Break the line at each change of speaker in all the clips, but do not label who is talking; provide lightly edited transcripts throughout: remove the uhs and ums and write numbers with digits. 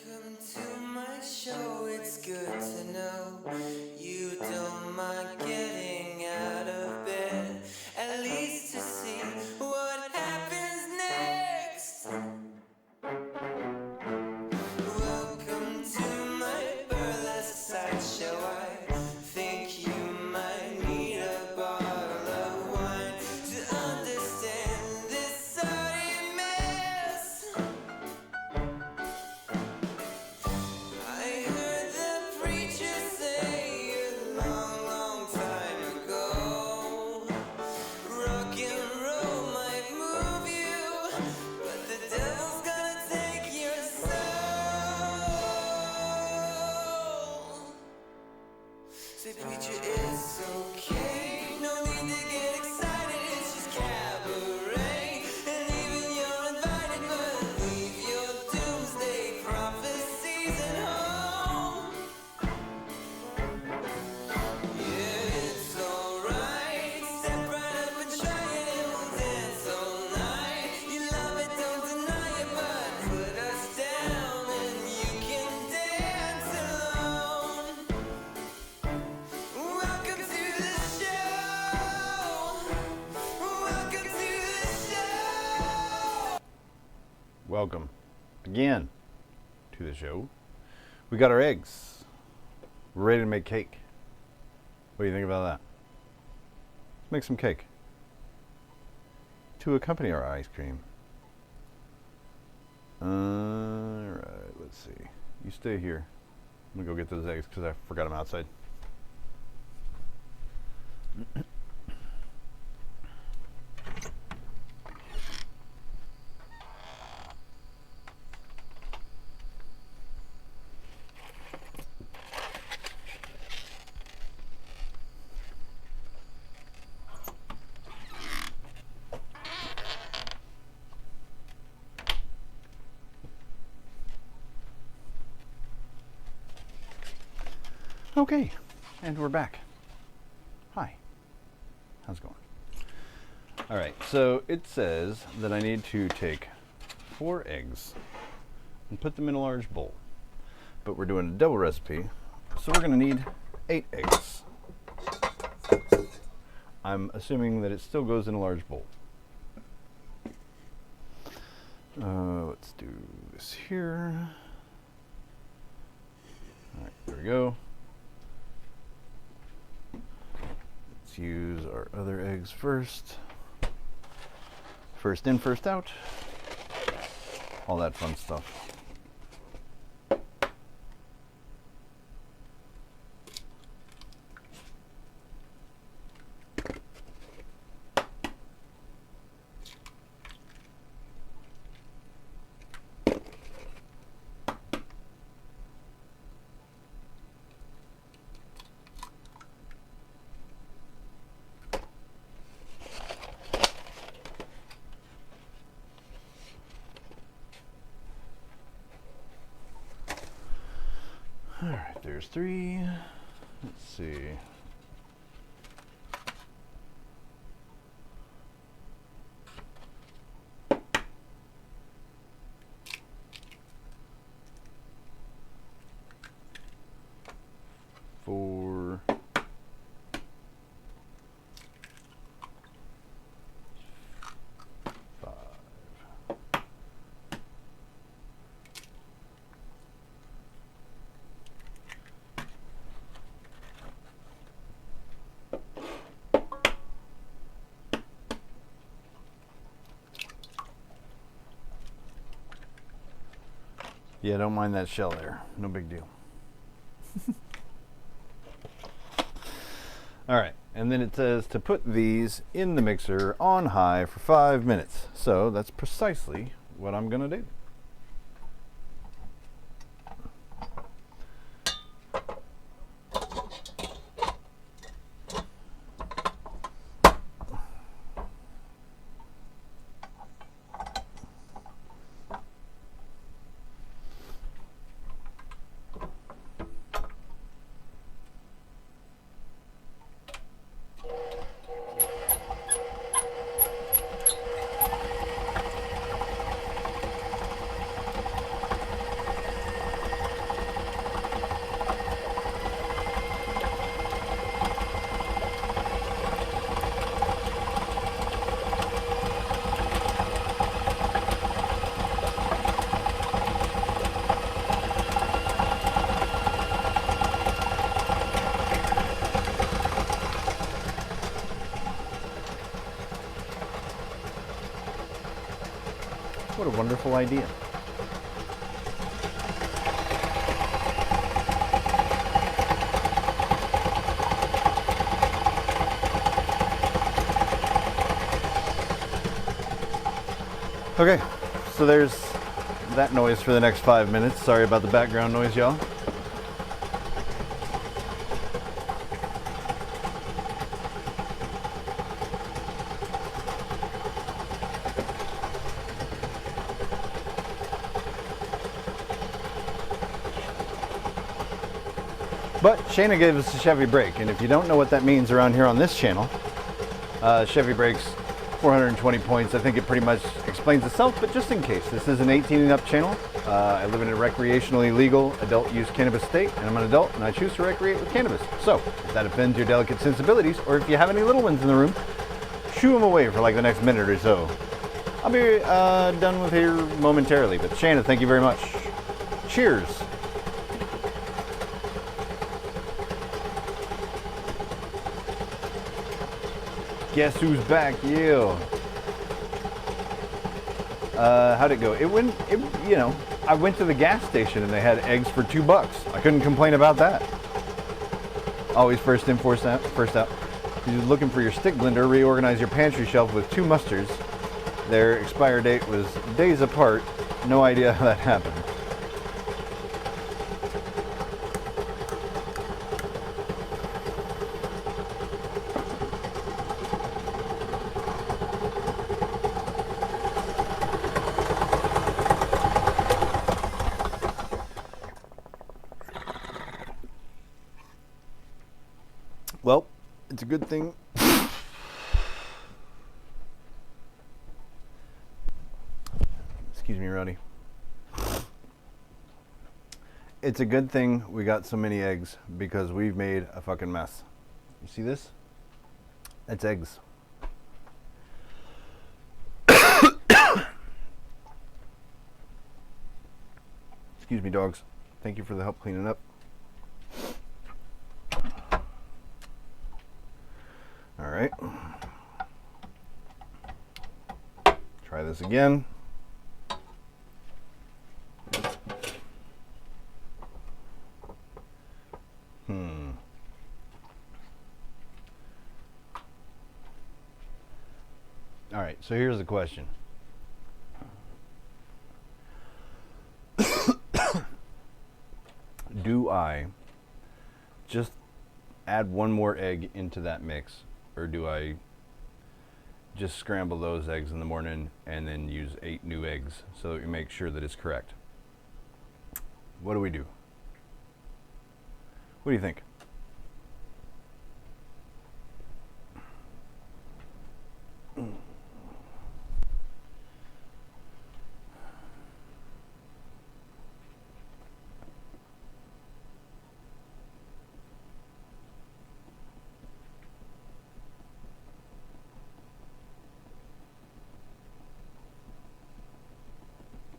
Welcome to my show, it's good to know you don't mind getting out of bed, at least to see what happens next. Welcome to my burlesque sideshow, I think you might need a bottle of wine to understand this sorry mess. I heard the preacher say a long, long time ago, rock and roll might move you, but the devil's gonna take your soul. Say, preacher, it's okay, no need to get excited, it's just cabaret, and even you're invited, but leave your doomsday prophecies at home. Yeah, it's alright, step right up and try it and we'll dance all night. You love it, don't deny it, but put us down and you can dance alone. Welcome to the show. Welcome to the show.
Welcome again to the show. We got our eggs. We're ready to make cake. What do you think about that? Let's make some cake to accompany our ice cream. Alright, let's see. You stay here. I'm gonna go get those eggs because I forgot them outside. Okay, and we're back. Hi, how's it going? All right, so it says that I need to take 4 eggs and put them in a large bowl. But we're doing a double recipe, so we're gonna need 8 eggs. I'm assuming that it still goes in a large bowl. Let's do this here. All right, there we go. Let's use our other eggs first. First in, first out. All that fun stuff. All right, there's 3. Let's see. Four. 5. Yeah, don't mind that shell there. No big deal. All right, and then it says to put these in the mixer on high for 5 minutes. So that's precisely what I'm gonna do. wonderful idea. Okay, so there's that noise for the next 5 minutes. Sorry about the background noise, y'all. But Shayna gave us a Chevy brake, and if you don't know what that means around here on this channel, Chevy brakes, 420 points. I think it pretty much explains itself, but just in case, this is an 18 and up channel. I live in a recreationally legal adult use cannabis state, and I'm an adult, and I choose to recreate with cannabis. So, if that offends your delicate sensibilities, or if you have any little ones in the room, shoo them away for like the next minute or so. I'll be done with here momentarily, but Shayna, thank you very much. Cheers. Guess who's back? Yeah. How'd it go? You know, I went to the gas station and they had eggs for $2. I couldn't complain about that. Always first in, first out. If you're looking for your stick blender, reorganize your pantry shelf with 2 mustards. Their expire date was days apart. No idea how that happened. Well, it's a good thing. Excuse me, Roddy. It's a good thing we got so many eggs because we've made a fucking mess. You see this? That's eggs. Excuse me, dogs. Thank you for the help cleaning up. All right. Try this again. All right, so here's the question. Do I just add one more egg into that mix, or do I just scramble those eggs in the morning and then use 8 new eggs so that we make sure that it's correct? What do we do? What do you think?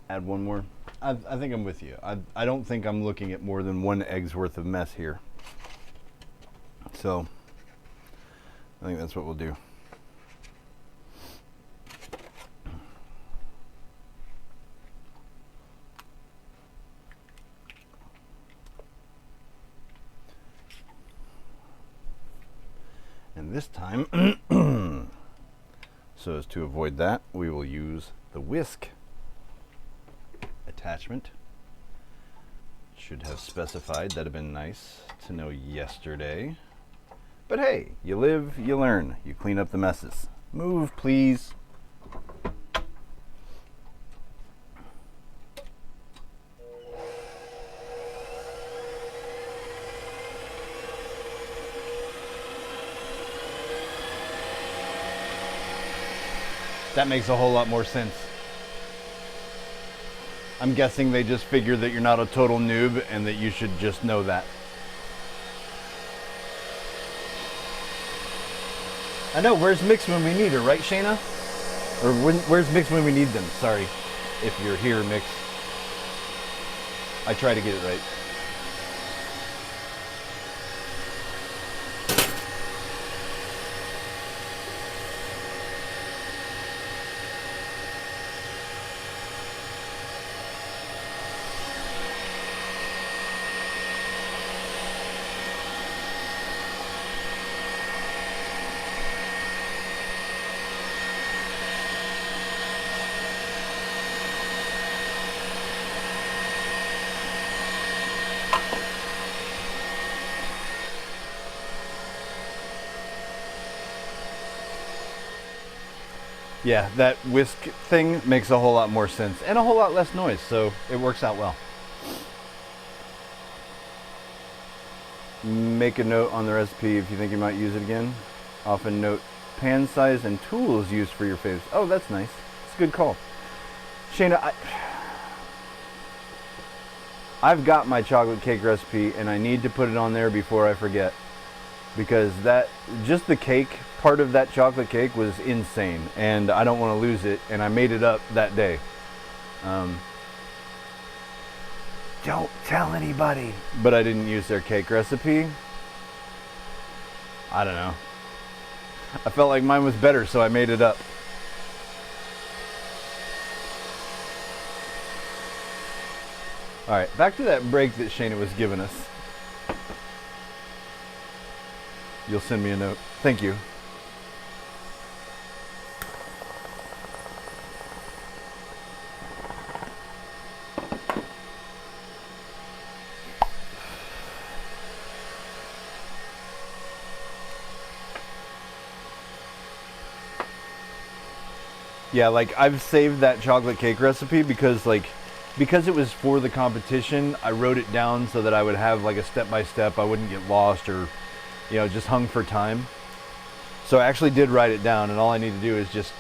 Add one more. I think I'm with you. I don't think I'm looking at more than 1 egg's worth of mess here. So I think that's what we'll do. And this time, so as to avoid that, we will use the whisk attachment. Should have specified. That'd have been nice to know yesterday. But hey, you live, you learn. You clean up the messes. Move, please. That makes a whole lot more sense. I'm guessing they just figure that you're not a total noob and that you should just know that. I know, where's Mix when we need her, right, Shayna? Or where's Mix when we need them? Sorry, if you're here, Mix. I try to get it right. Yeah, that whisk thing makes a whole lot more sense and a whole lot less noise, so it works out well. Make a note on the recipe if you think you might use it again. Often note pan size and tools used for your faves. Oh, that's nice. It's a good call. Shayna, I've got my chocolate cake recipe and I need to put it on there before I forget. Because just the cake part of that chocolate cake was insane and I don't want to lose it, and I made it up that day. Don't tell anybody. But I didn't use their cake recipe. I don't know. I felt like mine was better, so I made it up. All right, back to that break that Shayna was giving us. You'll send me a note. Thank you. Yeah, like I've saved that chocolate cake recipe because it was for the competition. I wrote it down so that I would have like a step-by-step. I wouldn't get lost or, just hung for time. So I actually did write it down, and all I need to do is just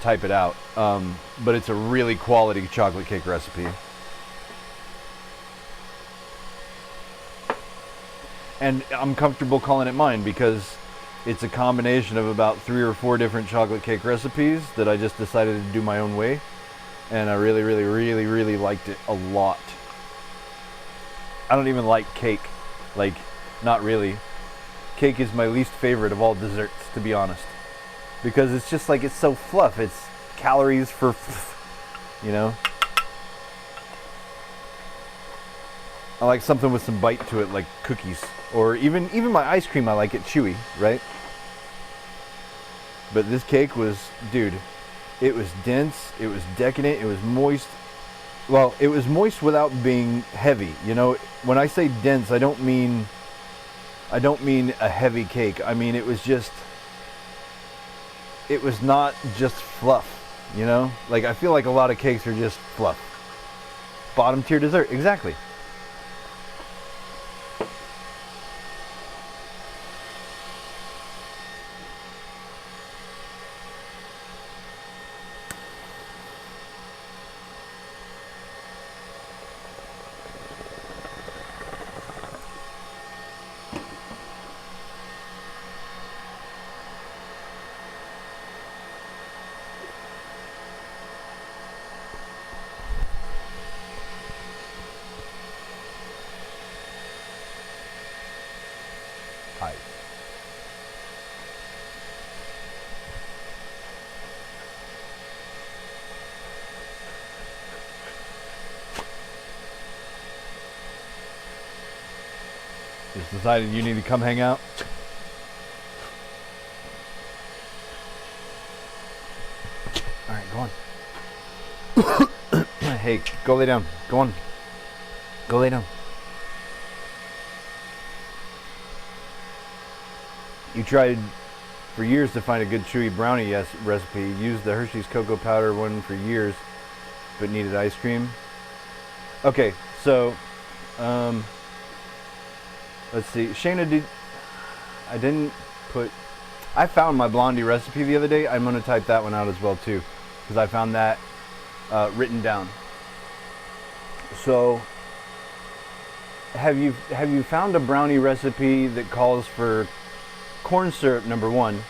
type it out. But it's a really quality chocolate cake recipe. And I'm comfortable calling it mine because it's a combination of about 3 or 4 different chocolate cake recipes that I just decided to do my own way. And I really, really, really, really liked it a lot. I don't even like cake. Like, not really. Cake is my least favorite of all desserts, to be honest. Because it's just like, it's so fluff. It's calories for, I like something with some bite to it, like cookies. Or even my ice cream, I like it chewy, right? But this cake was, dude, it was dense, it was decadent, it was moist. Well, it was moist without being heavy. When I say dense, I don't mean a heavy cake. I mean, it was not just fluff, Like, I feel like a lot of cakes are just fluff. Bottom tier dessert, exactly. Hi. Just decided you need to come hang out? Alright, go on. Hey, go lay down. Go on. Go lay down. You tried for years to find a good chewy brownie recipe. Used the Hershey's cocoa powder one for years, but needed ice cream. Okay, so let's see. Shayna, I found my blondie recipe the other day. I'm gonna type that one out as well too, because I found that written down. So, have you found a brownie recipe that calls for corn syrup, number 1,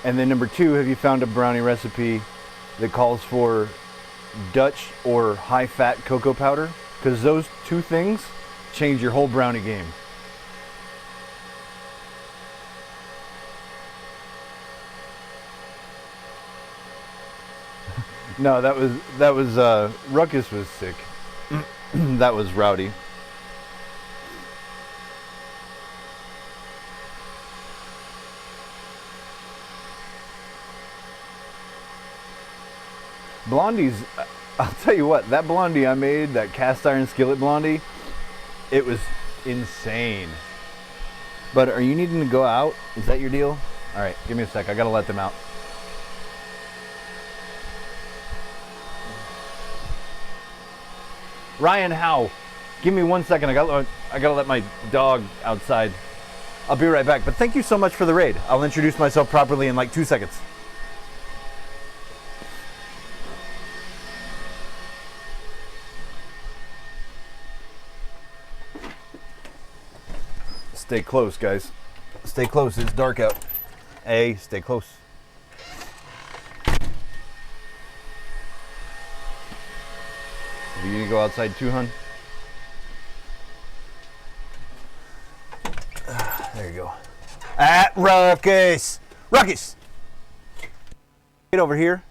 and then number 2, have you found a brownie recipe that calls for Dutch or high-fat cocoa powder? Because those 2 things change your whole brownie game. No, that was Ruckus was sick. That was Rowdy. Blondies, I'll tell you what, that blondie I made, that cast iron skillet blondie, it was insane. But are you needing to go out? Is that your deal? All right, give me a sec. I gotta let them out. Ryan Howe. Give me 1 second. I gotta let my dog outside. I'll be right back. But thank you so much for the raid. I'll introduce myself properly in like 2 seconds. Stay close, guys. Stay close. It's dark out. Hey, stay close. You need to go outside too, hun? There you go. Ruckus! Ruckus! Get over here.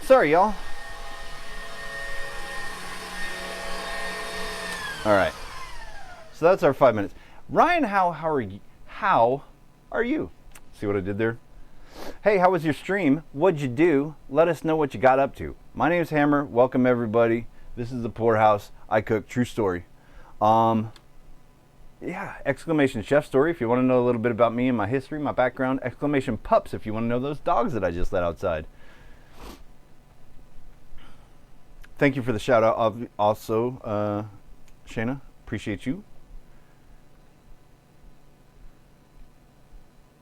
Sorry, y'all. All right. So that's our 5 minutes. Ryan, how are you? How are you? See what I did there? Hey, how was your stream? What'd you do? Let us know what you got up to. My name's Hammer. Welcome everybody. This is the Poorhouse. I cook. True story. Yeah, exclamation chef story if you want to know a little bit about me and my history, my background. Exclamation pups if you want to know those dogs that I just let outside. Thank you for the shout out. Also, Shayna, appreciate you.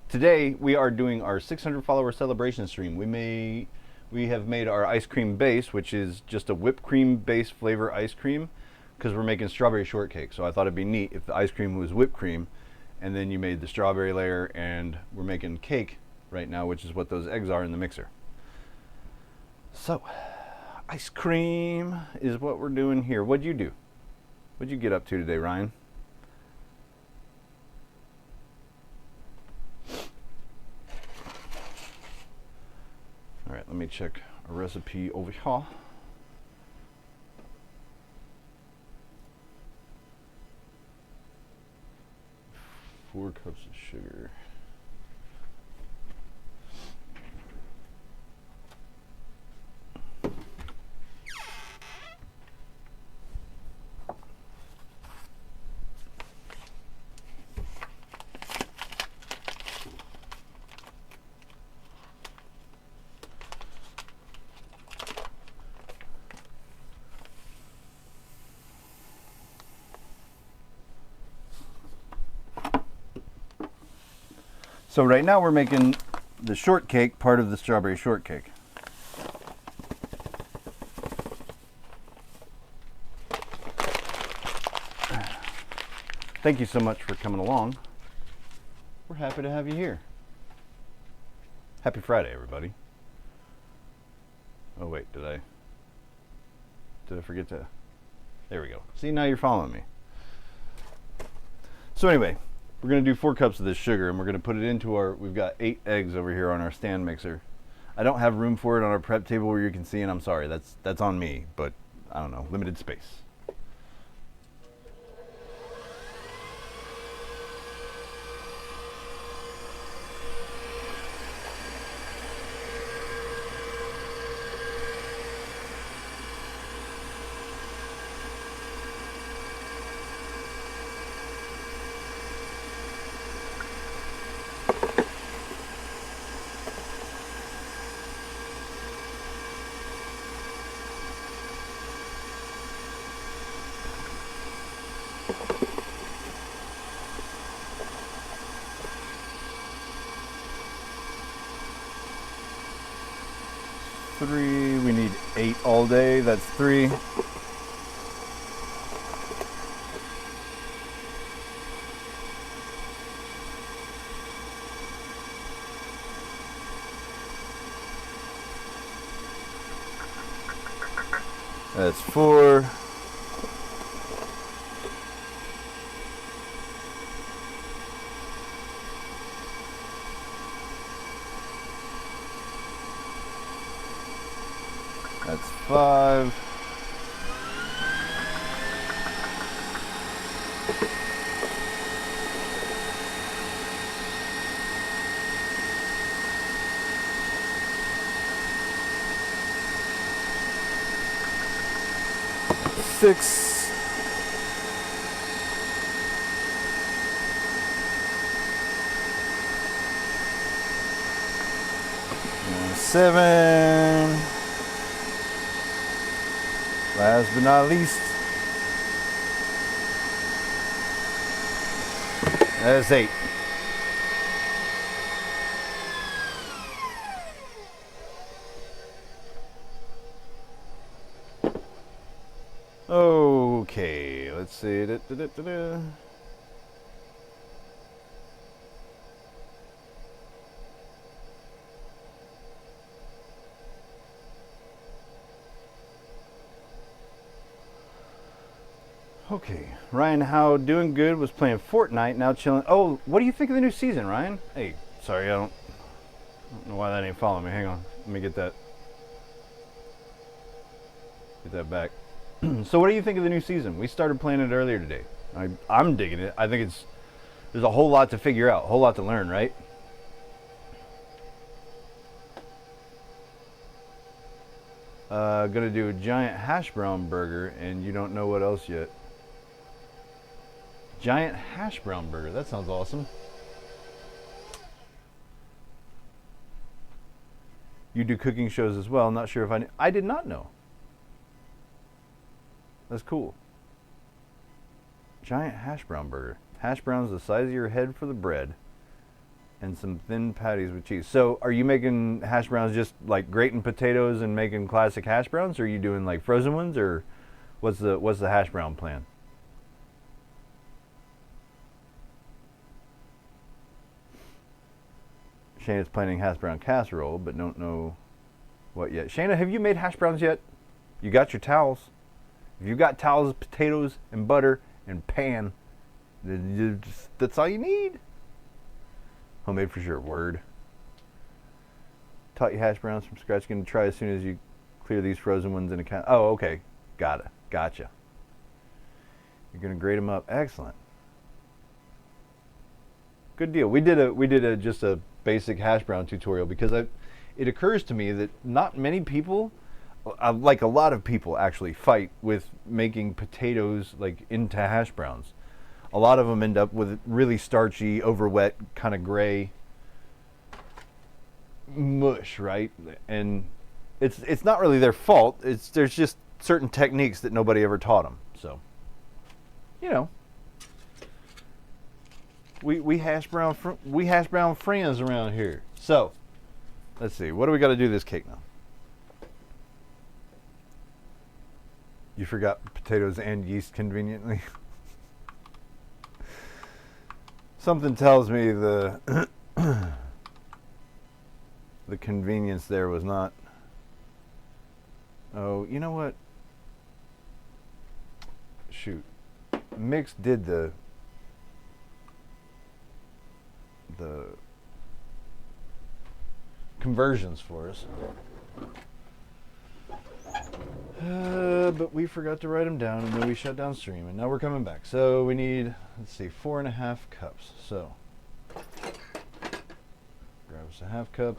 Today we are doing our 600 follower celebration stream. We have made our ice cream base, which is just a whipped cream base flavor ice cream, because we're making strawberry shortcake. So I thought it'd be neat if the ice cream was whipped cream, and then you made the strawberry layer, and we're making cake right now, which is what those eggs are in the mixer. So, ice cream is what we're doing here. What'd you do? What'd you get up to today, Ryan? All right, let me check a recipe over here. 4 cups of sugar. So right now we're making the shortcake part of the strawberry shortcake. Thank you so much for coming along. We're happy to have you here. Happy Friday, everybody. Oh wait, did I forget to? There we go. See, now you're following me. So anyway, we're going to do 4 cups of this sugar, and we're going to put it into we've got 8 eggs over here on our stand mixer. I don't have room for it on our prep table where you can see, and I'm sorry, that's on me, but I don't know, limited space. We need 8 all day. That's 3. That's 4. That's 5. Six. 7. Last but not least, that's 8. Okay, let's see. Okay, Ryan Howe doing good, was playing Fortnite, now chilling. Oh, what do you think of the new season, Ryan? Hey, sorry, I don't know why that ain't following me. Hang on, let me get that back. So what do you think of the new season? We started playing it earlier today. I'm digging it. I think there's a whole lot to figure out, a whole lot to learn, right? Gonna do a giant hash brown burger, and you don't know what else yet. Giant hash brown burger. That sounds awesome. You do cooking shows as well. Not sure if I did not know. That's cool. Giant hash brown burger. Hash browns the size of your head for the bread, and some thin patties with cheese. So, are you making hash browns just like grating potatoes and making classic hash browns, or are you doing like frozen ones, or what's the hash brown plan? Shayna's planning hash brown casserole, but don't know what yet. Shayna, have you made hash browns yet? You got your towels. If you got towels, potatoes, and butter, and pan, that's all you need. Homemade for sure. Word. Taught you hash browns from scratch. Gonna try as soon as you clear these frozen ones in a can. Oh, okay. Gotcha. You're gonna grate them up. Excellent. Good deal. We did just a basic hash brown tutorial because it occurs to me that not many people, like a lot of people, actually fight with making potatoes like into hash browns. A lot of them end up with really starchy, overwet, kind of gray mush, right? And it's not really their fault. There's just certain techniques that nobody ever taught them. So, you know, we hash brown friends around here. So, let's see. What do we got to do this cake now? You forgot potatoes and yeast conveniently. Something tells me the convenience there was not. Oh, you know what? Shoot. Mix did the conversions for us. But we forgot to write them down, and then we shut down stream, and now we're coming back. So we need, let's see, 4.5 cups. So grab us a half cup.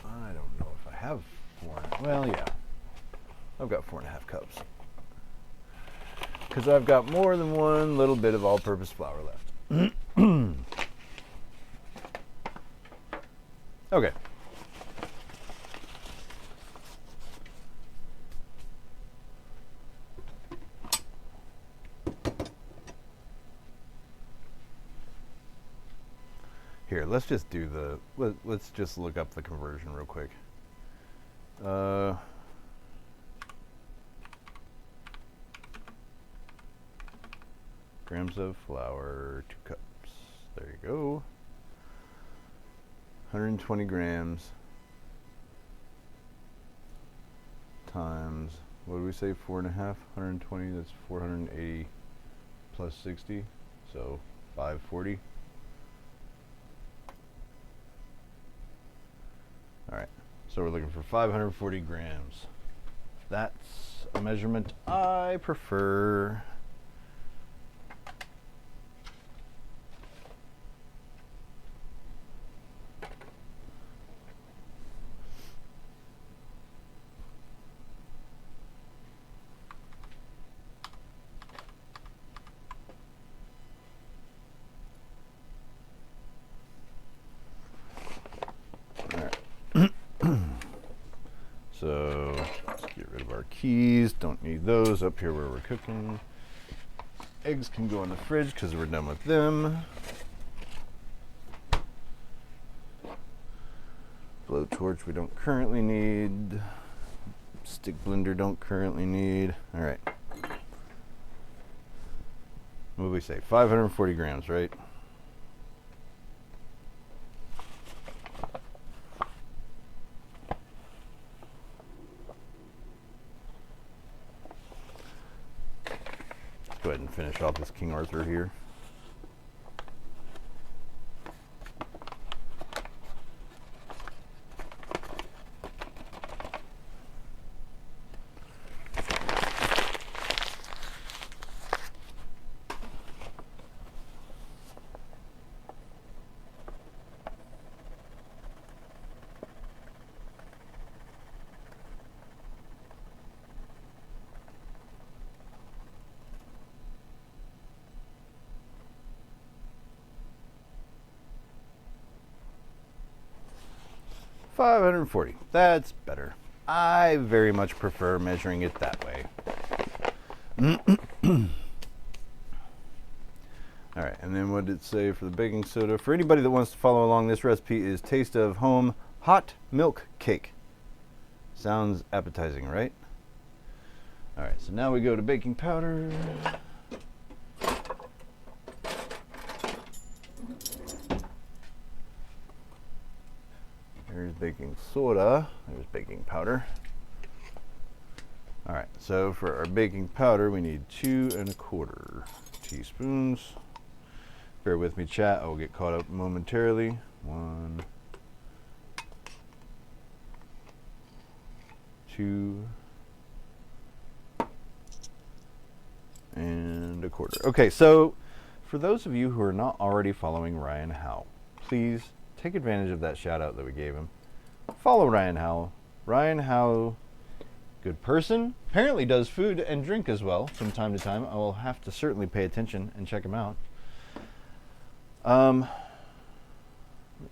I don't know if I have 4. Well, yeah, I've got 4.5 cups because I've got more than one little bit of all-purpose flour left. Okay. Here, let's just do let's just look up the conversion real quick. Grams of flour, 2 cups. There you go. 120 grams times, what do we say, 4.5? 120, that's 480 plus 60, so 540. Alright, so we're looking for 540 grams. That's a measurement I prefer. keys, don't need those up here where we're cooking. Eggs can go in the fridge because we're done with them. Blowtorch we don't currently need. Stick blender don't currently need. All right. What did we say? 540 grams, right? Let's go ahead and finish off this King Arthur here. $540. That's better. I very much prefer measuring it that way. All right, and then what did it say for the baking soda? For anybody that wants to follow along, this recipe is Taste of Home Hot Milk Cake. Sounds appetizing, right? All right, so now we go to baking powder. There's baking soda. There's baking powder. All right, so for our baking powder, we need 2 1/4 teaspoons. Bear with me, chat. I will get caught up momentarily. 1, 2, and 1/4. Okay, so for those of you who are not already following Ryan Howe, please take advantage of that shout out that we gave him. Follow Ryan Howe. Ryan Howe, good person. Apparently does food and drink as well from time to time. I will have to certainly pay attention and check him out. Let's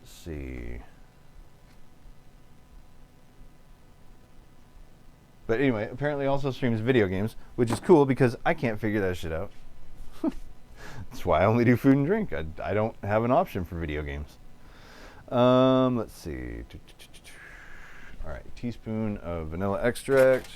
see. But anyway, apparently also streams video games, which is cool because I can't figure that shit out. That's why I only do food and drink. I don't have an option for video games. Let's see. All right, teaspoon of vanilla extract.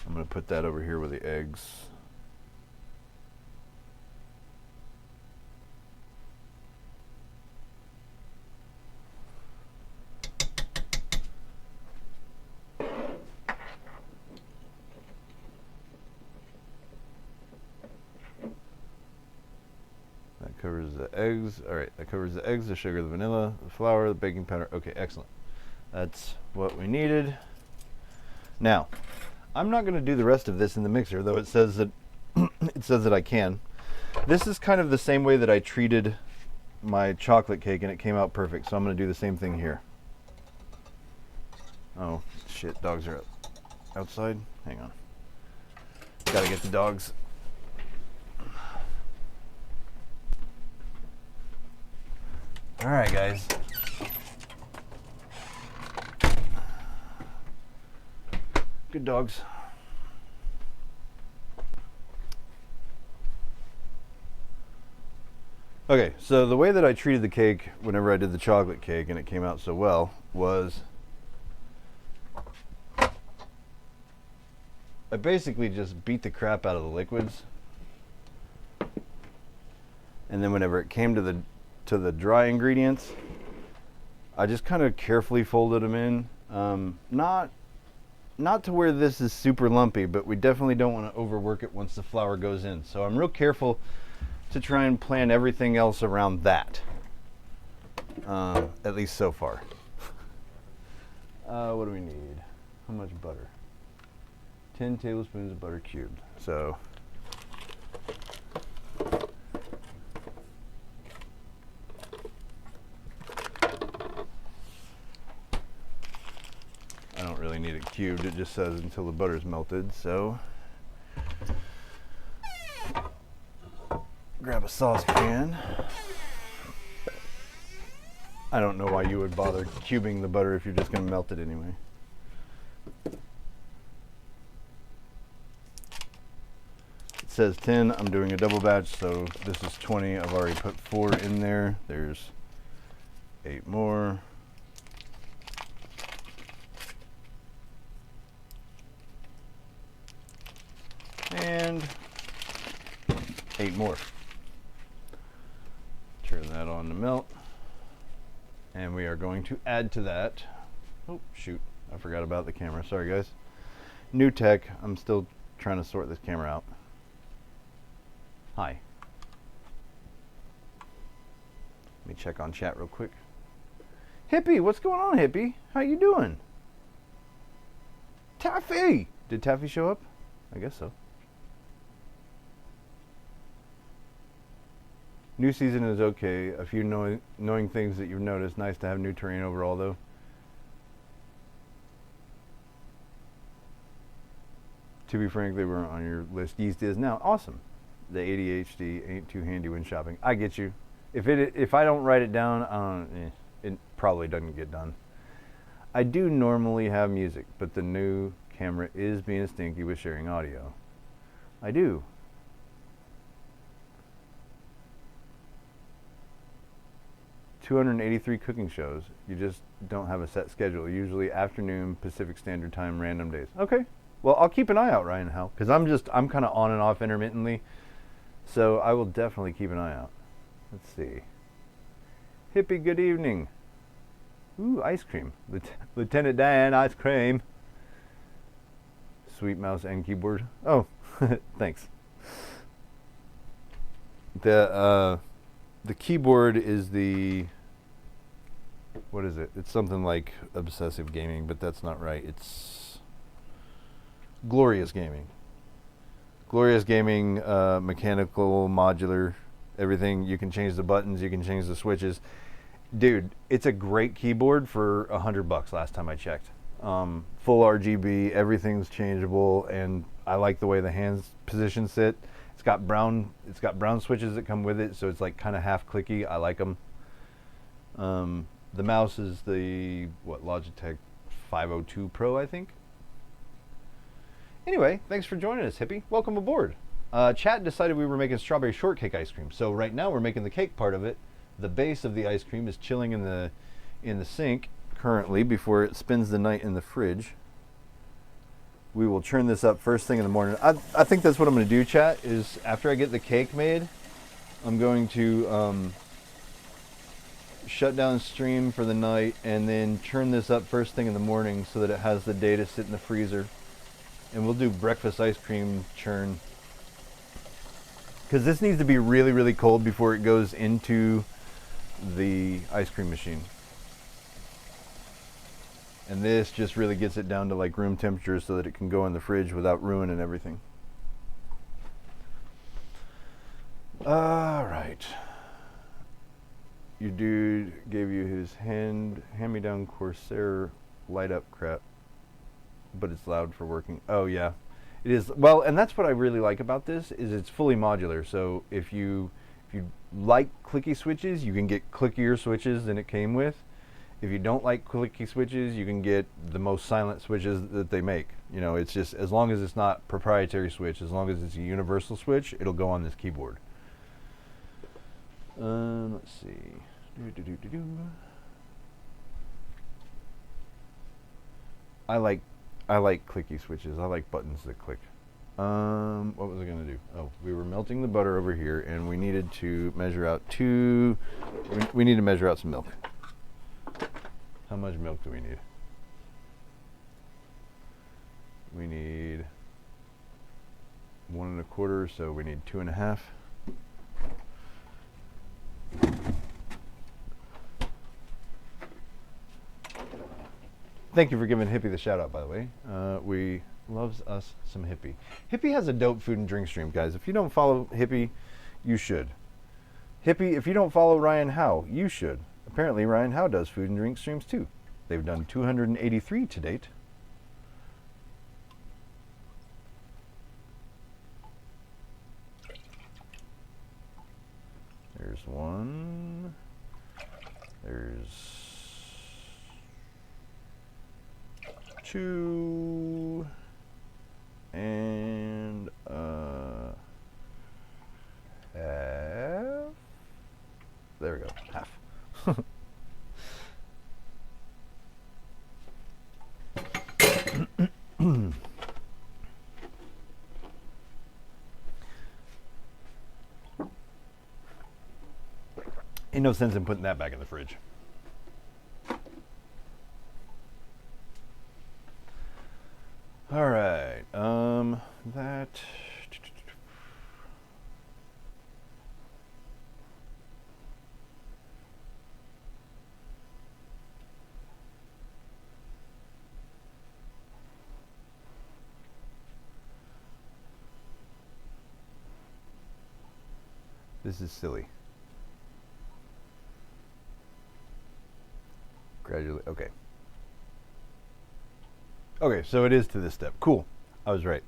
I'm going to put that over here with the eggs. That covers the eggs. All right, that covers the eggs, the sugar, the vanilla, the flour, the baking powder. Okay, excellent. That's what we needed. Now, I'm not going to do the rest of this in the mixer, though it says that I can. This is kind of the same way that I treated my chocolate cake, and it came out perfect. So I'm going to do the same thing here. Oh shit! Dogs are outside. Hang on. Gotta get the dogs. All right, guys. Good dogs. Okay, so the way that I treated the cake whenever I did the chocolate cake and it came out so well was I basically just beat the crap out of the liquids, and then whenever it came to the dry ingredients, I just kind of carefully folded them in. Not to where this is super lumpy, but we definitely don't want to overwork it once the flour goes in. So I'm real careful to try and plan everything else around that, at least so far. What do we need? How much butter? 10 tablespoons of butter cubed. So I don't really need it cubed. It just says until the butter's melted. So grab a saucepan. I don't know why you would bother cubing the butter if you're just going to melt it anyway. It says 10. I'm doing a double batch, so this is 20. I've already put 4 in there. There's 8 more. And 8 more. Turn that on to melt. And we are going to add to that. Oh, shoot. I forgot about the camera. Sorry, guys. New tech. I'm still trying to sort this camera out. Hi. Let me check on chat real quick. Hippie, what's going on, Hippie? How you doing? Taffy! Did Taffy show up? I guess so. New season is okay. A few knowing things that you've noticed. Nice to have new terrain overall, though. To be frank, they weren't on your list. Yeast is now. Awesome. The ADHD ain't too handy when shopping. I get you. If I don't write it down, it probably doesn't get done. I do normally have music, but the new camera is being stinky with sharing audio. I do. $283 cooking shows. You just don't have a set schedule. Usually afternoon, Pacific Standard Time, random days. Okay. Well, I'll keep an eye out, Ryan Howe, because I'm kind of on and off intermittently. So I will definitely keep an eye out. Let's see. Hippie, good evening. Ooh, ice cream. Lieutenant Dan, ice cream. Sweet mouse and keyboard. Oh, thanks. The keyboard is the, what is it? It's something like obsessive gaming, but that's not right. It's glorious gaming. Glorious gaming, mechanical, modular, everything. You can change the buttons, you can change the switches. Dude, it's a great keyboard for $100 last time I checked. Full RGB, everything's changeable, and I like the way the hands position sit. It's got brown switches that come with it, so it's like kind of half clicky. I like them. The mouse is the Logitech 502 Pro, I think. Anyway, thanks for joining us, Hippie. Welcome aboard. Chat decided we were making strawberry shortcake ice cream, so right now we're making the cake part of it. The base of the ice cream is chilling in the sink currently before it spends the night in the fridge. We will churn this up first thing in the morning. I think that's what I'm going to do, chat, is after I get the cake made, I'm going to shut down stream for the night and then churn this up first thing in the morning so that it has the day to sit in the freezer. And we'll do breakfast ice cream churn. Because this needs to be really, really cold before it goes into the ice cream machine. And this just really gets it down to like room temperature so that it can go in the fridge without ruining everything. All right. Your dude gave you his hand-me-down Corsair light-up crap, but it's loud for working. Oh yeah, it is. Well, and that's what I really like about this is it's fully modular. So if you like clicky switches, you can get clickier switches than it came with. If you don't like clicky switches, you can get the most silent switches that they make. You know, it's just as long as it's not proprietary switch, as long as it's a universal switch, it'll go on this keyboard. Let's see. I like clicky switches. I like buttons that click. What was I gonna do? Oh, we were melting the butter over here, and we needed to measure out we need to measure out some milk. How much milk do we need? We need 1 1/4, so we need 2 1/2. Thank you for giving Hippie the shout out, by the way. We loves us some Hippie. Hippie has a dope food and drink stream, guys. If you don't follow Hippie, you should. Hippie, if you don't follow Ryan Howe, you should. Apparently, Ryan Howe does food and drink streams too. They've done 283 to date. There's one. There's two. And half. There we go. Half. Ain't no sense in putting that back in the fridge. All right. That. This is silly. Gradually, okay. Okay, so it is to this step. Cool. I was right.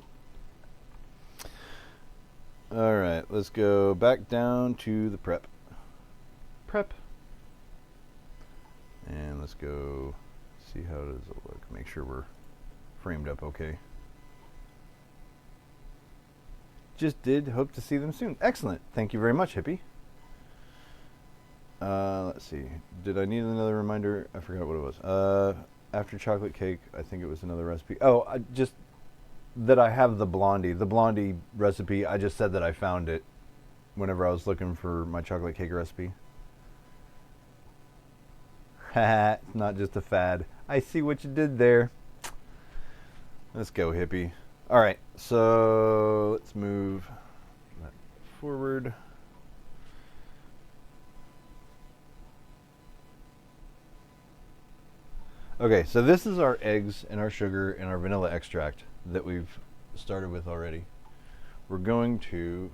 All right, let's go back down to the prep. And let's go see how does it look. Make sure we're framed up okay. Just did. Hope to see them soon. Excellent. Thank you very much, Hippie. Let's see. Did I need another reminder? I forgot what it was. After chocolate cake, I think it was another recipe. Oh, just that I have the blondie recipe. I just said that I found it whenever I was looking for my chocolate cake recipe. Haha, it's not just a fad. I see what you did there. Let's go, Hippie. All right, so let's move that forward. Okay, so this is our eggs and our sugar and our vanilla extract that we've started with already. We're going to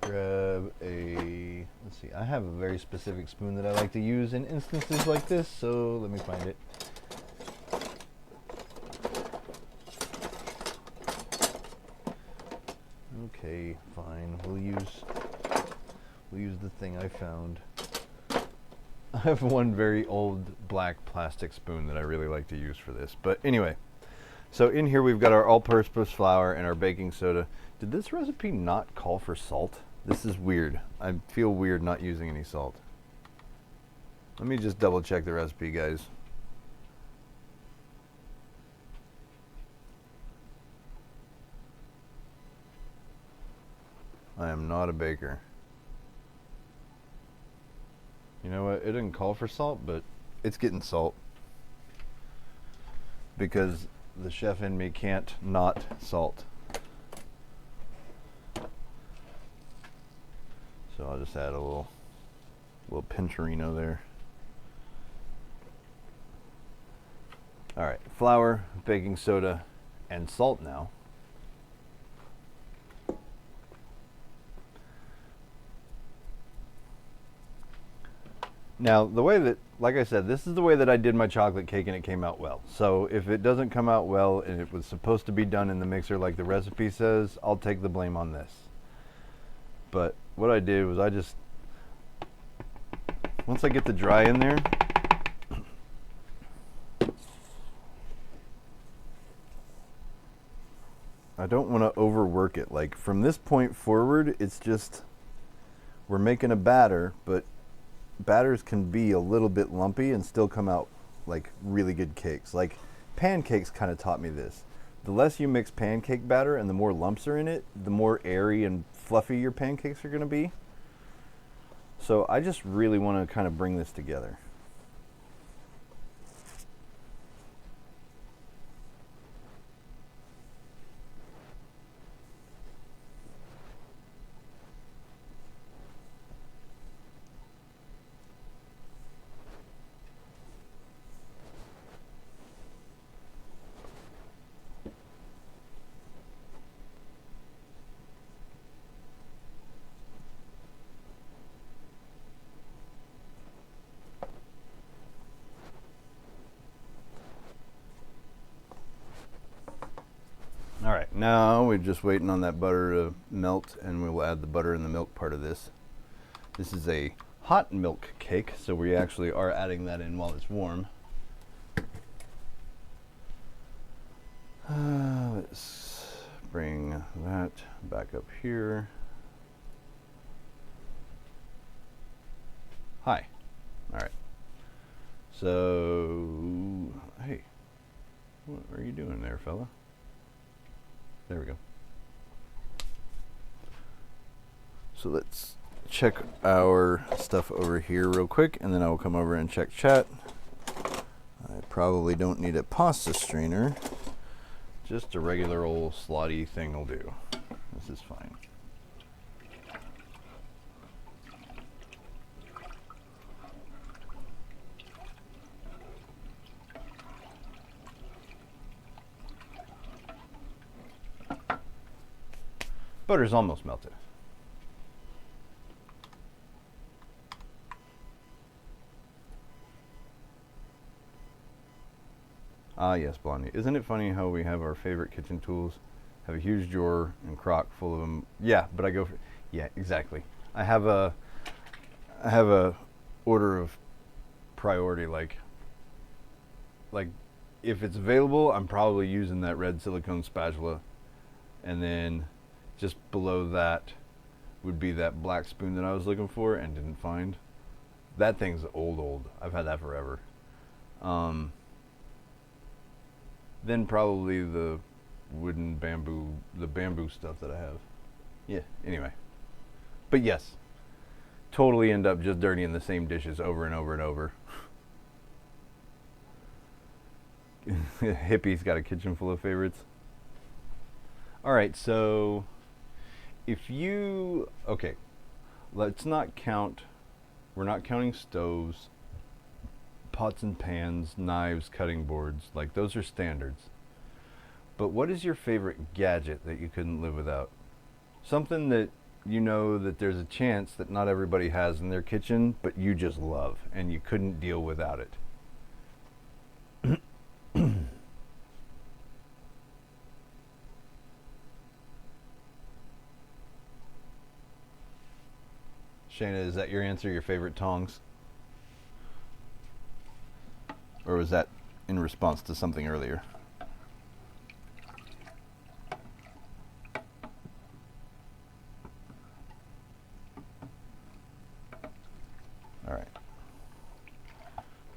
grab a, let's see, I have a very specific spoon that I like to use in instances like this, so let me find it. Okay, fine, we'll use the thing I found. I have one very old black plastic spoon that I really like to use for this. But anyway, so in here we've got our all-purpose flour and our baking soda. Did this recipe not call for salt? This is weird. I feel weird not using any salt. Let me just double check the recipe, guys. I am not a baker. You know what? It didn't call for salt, but it's getting salt. Because the chef in me can't not salt. So I'll just add a little pincherino there. All right, flour, baking soda, and salt now. Now, the way that, like I said, this is the way that I did my chocolate cake and it came out well. So if it doesn't come out well and it was supposed to be done in the mixer like the recipe says, I'll take the blame on this. But what I did was once I get the dry in there, I don't want to overwork it. Like from this point forward, it's just, we're making a batter, but batters can be a little bit lumpy and still come out like really good cakes. Like pancakes kind of taught me this. The less you mix pancake batter and the more lumps are in it, the more airy and fluffy your pancakes are going to be. So I just really want to kind of bring this together. now we're just waiting on that butter to melt, and we'll add the butter and the milk part of this. This is a hot milk cake, so we actually are adding that in while it's warm. Let's bring that back up here. Hi. All right. So, hey, what are you doing there, fella? There we go. So let's check our stuff over here real quick, and then I will come over and check chat. I probably don't need a pasta strainer. Just a regular old slotty thing will do. This is fine. Butter's almost melted. Ah, yes, Blondie. Isn't it funny how we have our favorite kitchen tools, have a huge drawer and crock full of them? Yeah, but I go for, yeah, exactly. I have a order of priority, like if it's available, I'm probably using that red silicone spatula, and then just below that would be that black spoon that I was looking for and didn't find. That thing's old. I've had that forever. Then probably the wooden bamboo, the bamboo stuff that I have. Yeah, anyway. But yes, totally end up just dirtying the same dishes over and over and over. Hippie's got a kitchen full of favorites. All right, so if you, okay, let's not count, we're not counting stoves, pots and pans, knives, cutting boards, like those are standards. But what is your favorite gadget that you couldn't live without? Something that you know that there's a chance that not everybody has in their kitchen, but you just love and you couldn't deal without it. Shayna, is that your answer, your favorite tongs? Or was that in response to something earlier? All right.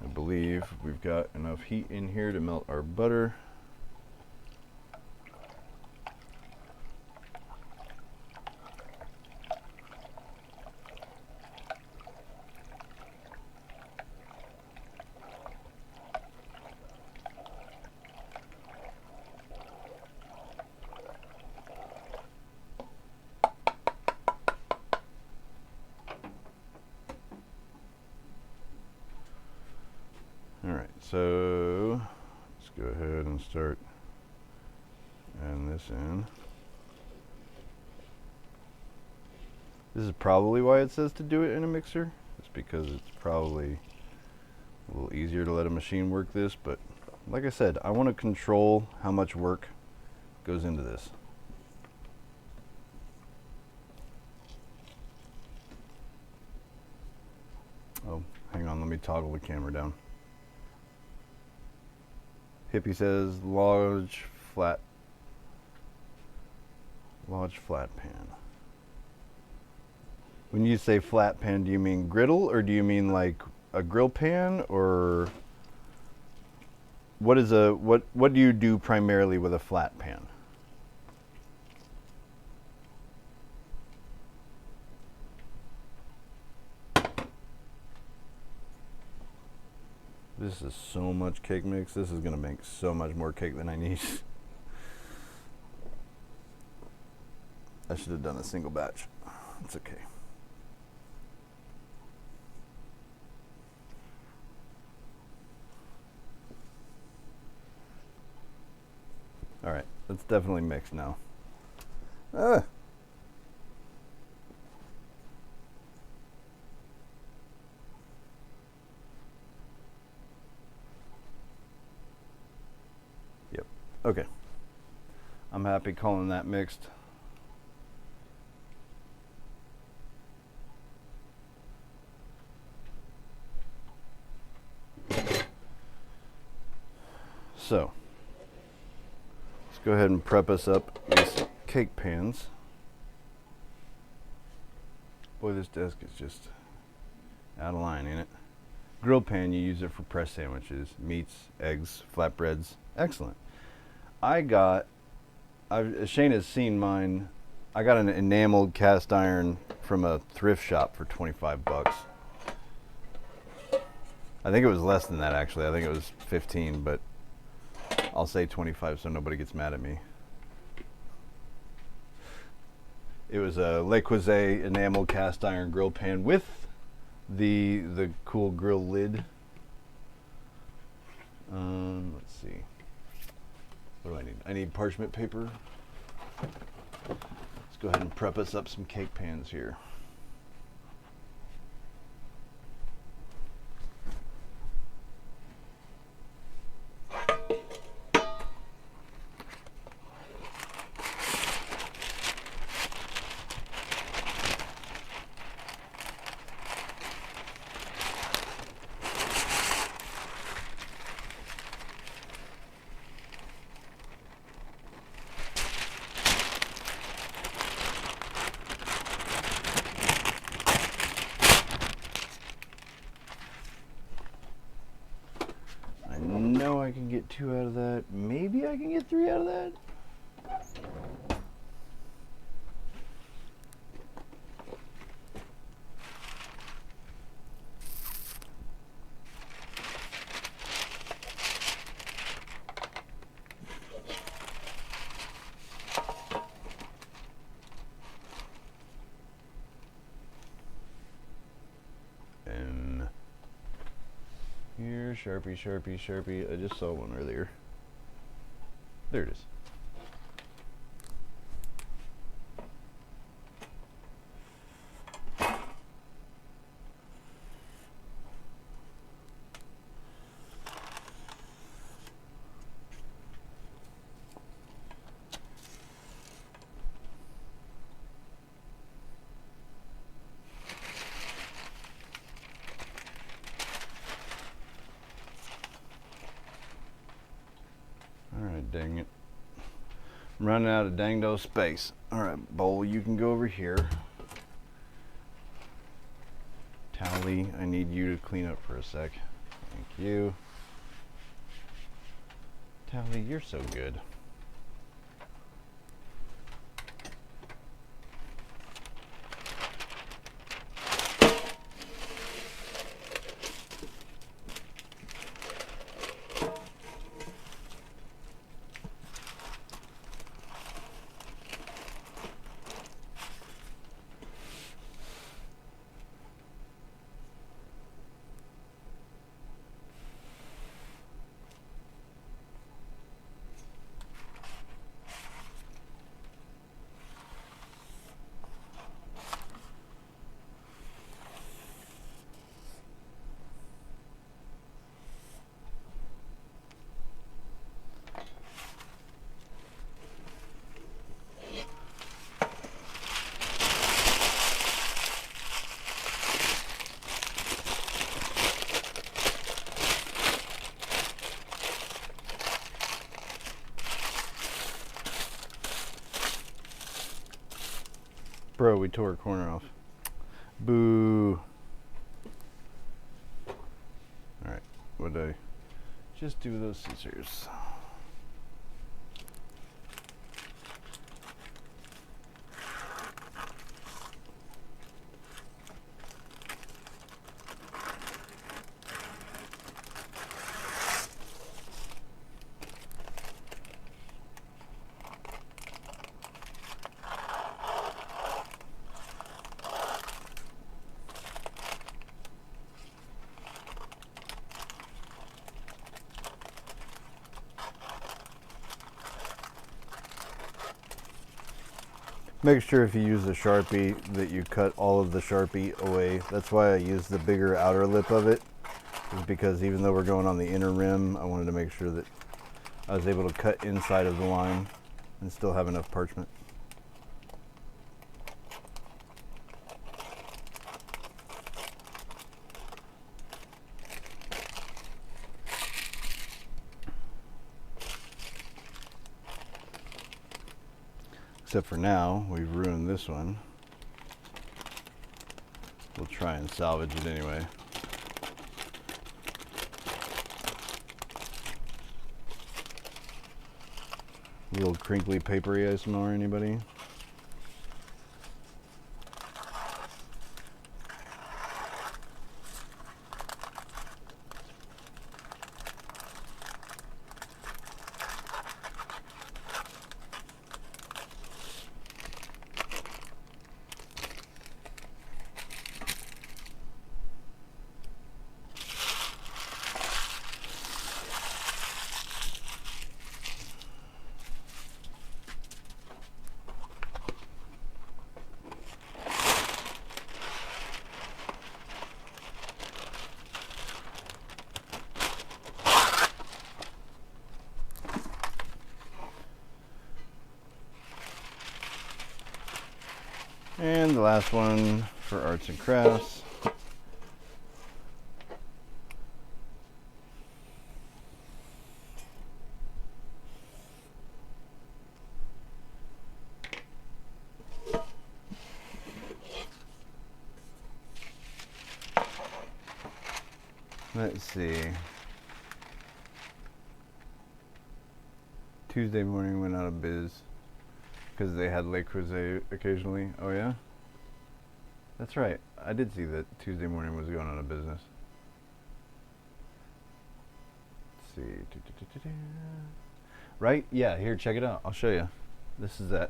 I believe we've got enough heat in here to melt our butter. Alright, so let's go ahead and start adding this in. This is probably why it says to do it in a mixer. It's because it's probably a little easier to let a machine work this, but like I said, I want to control how much work goes into this. Oh, hang on, let me toggle the camera down. Hippie says large flat pan. When you say flat pan, do you mean griddle, or do you mean like a grill pan, or what do you do primarily with a flat pan? This is so much cake mix. This is gonna make so much more cake than I need. I should have done a single batch. It's okay. All right, it's definitely mixed now. Yep. Okay. I'm happy calling that mixed. So, let's go ahead and prep us up these cake pans. Boy, this desk is just out of line, ain't it? Grill pan, you use it for press sandwiches, meats, eggs, flatbreads. Excellent. Shane has seen mine. I got an enameled cast iron from a thrift shop for 25 bucks. I think it was less than that, actually. I think it was 15, but I'll say 25 so nobody gets mad at me. It was a Le Creuset enamel cast iron grill pan with the cool grill lid. Let's see. What do I need? I need parchment paper. Let's go ahead and prep us up some cake pans here. I can get 2 out of that. Maybe I can get 3 out of that. Here, Sharpie, Sharpie, Sharpie. I just saw one earlier. There it is. Dang it. I'm running out of dangdo space. Alright, bowl, you can go over here. Tally, I need you to clean up for a sec. Thank you. Tally, you're so good. Bro, we tore a corner off. Boo. Alright, what did I just do with those scissors? Make sure if you use a Sharpie that you cut all of the Sharpie away. That's why I use the bigger outer lip of it, is because even though we're going on the inner rim, I wanted to make sure that I was able to cut inside of the line and still have enough parchment. Except for now, we've ruined this one. We'll try and salvage it anyway. A little crinkly papery ASMR, anybody? And the last one for arts and crafts. Let's see. Tuesday morning went out of biz. Because they had Le Creuset occasionally. Oh yeah? That's right. I did see that Tuesday morning was going out of business. Let's see. Right? Yeah, here, check it out. I'll show you. This is that.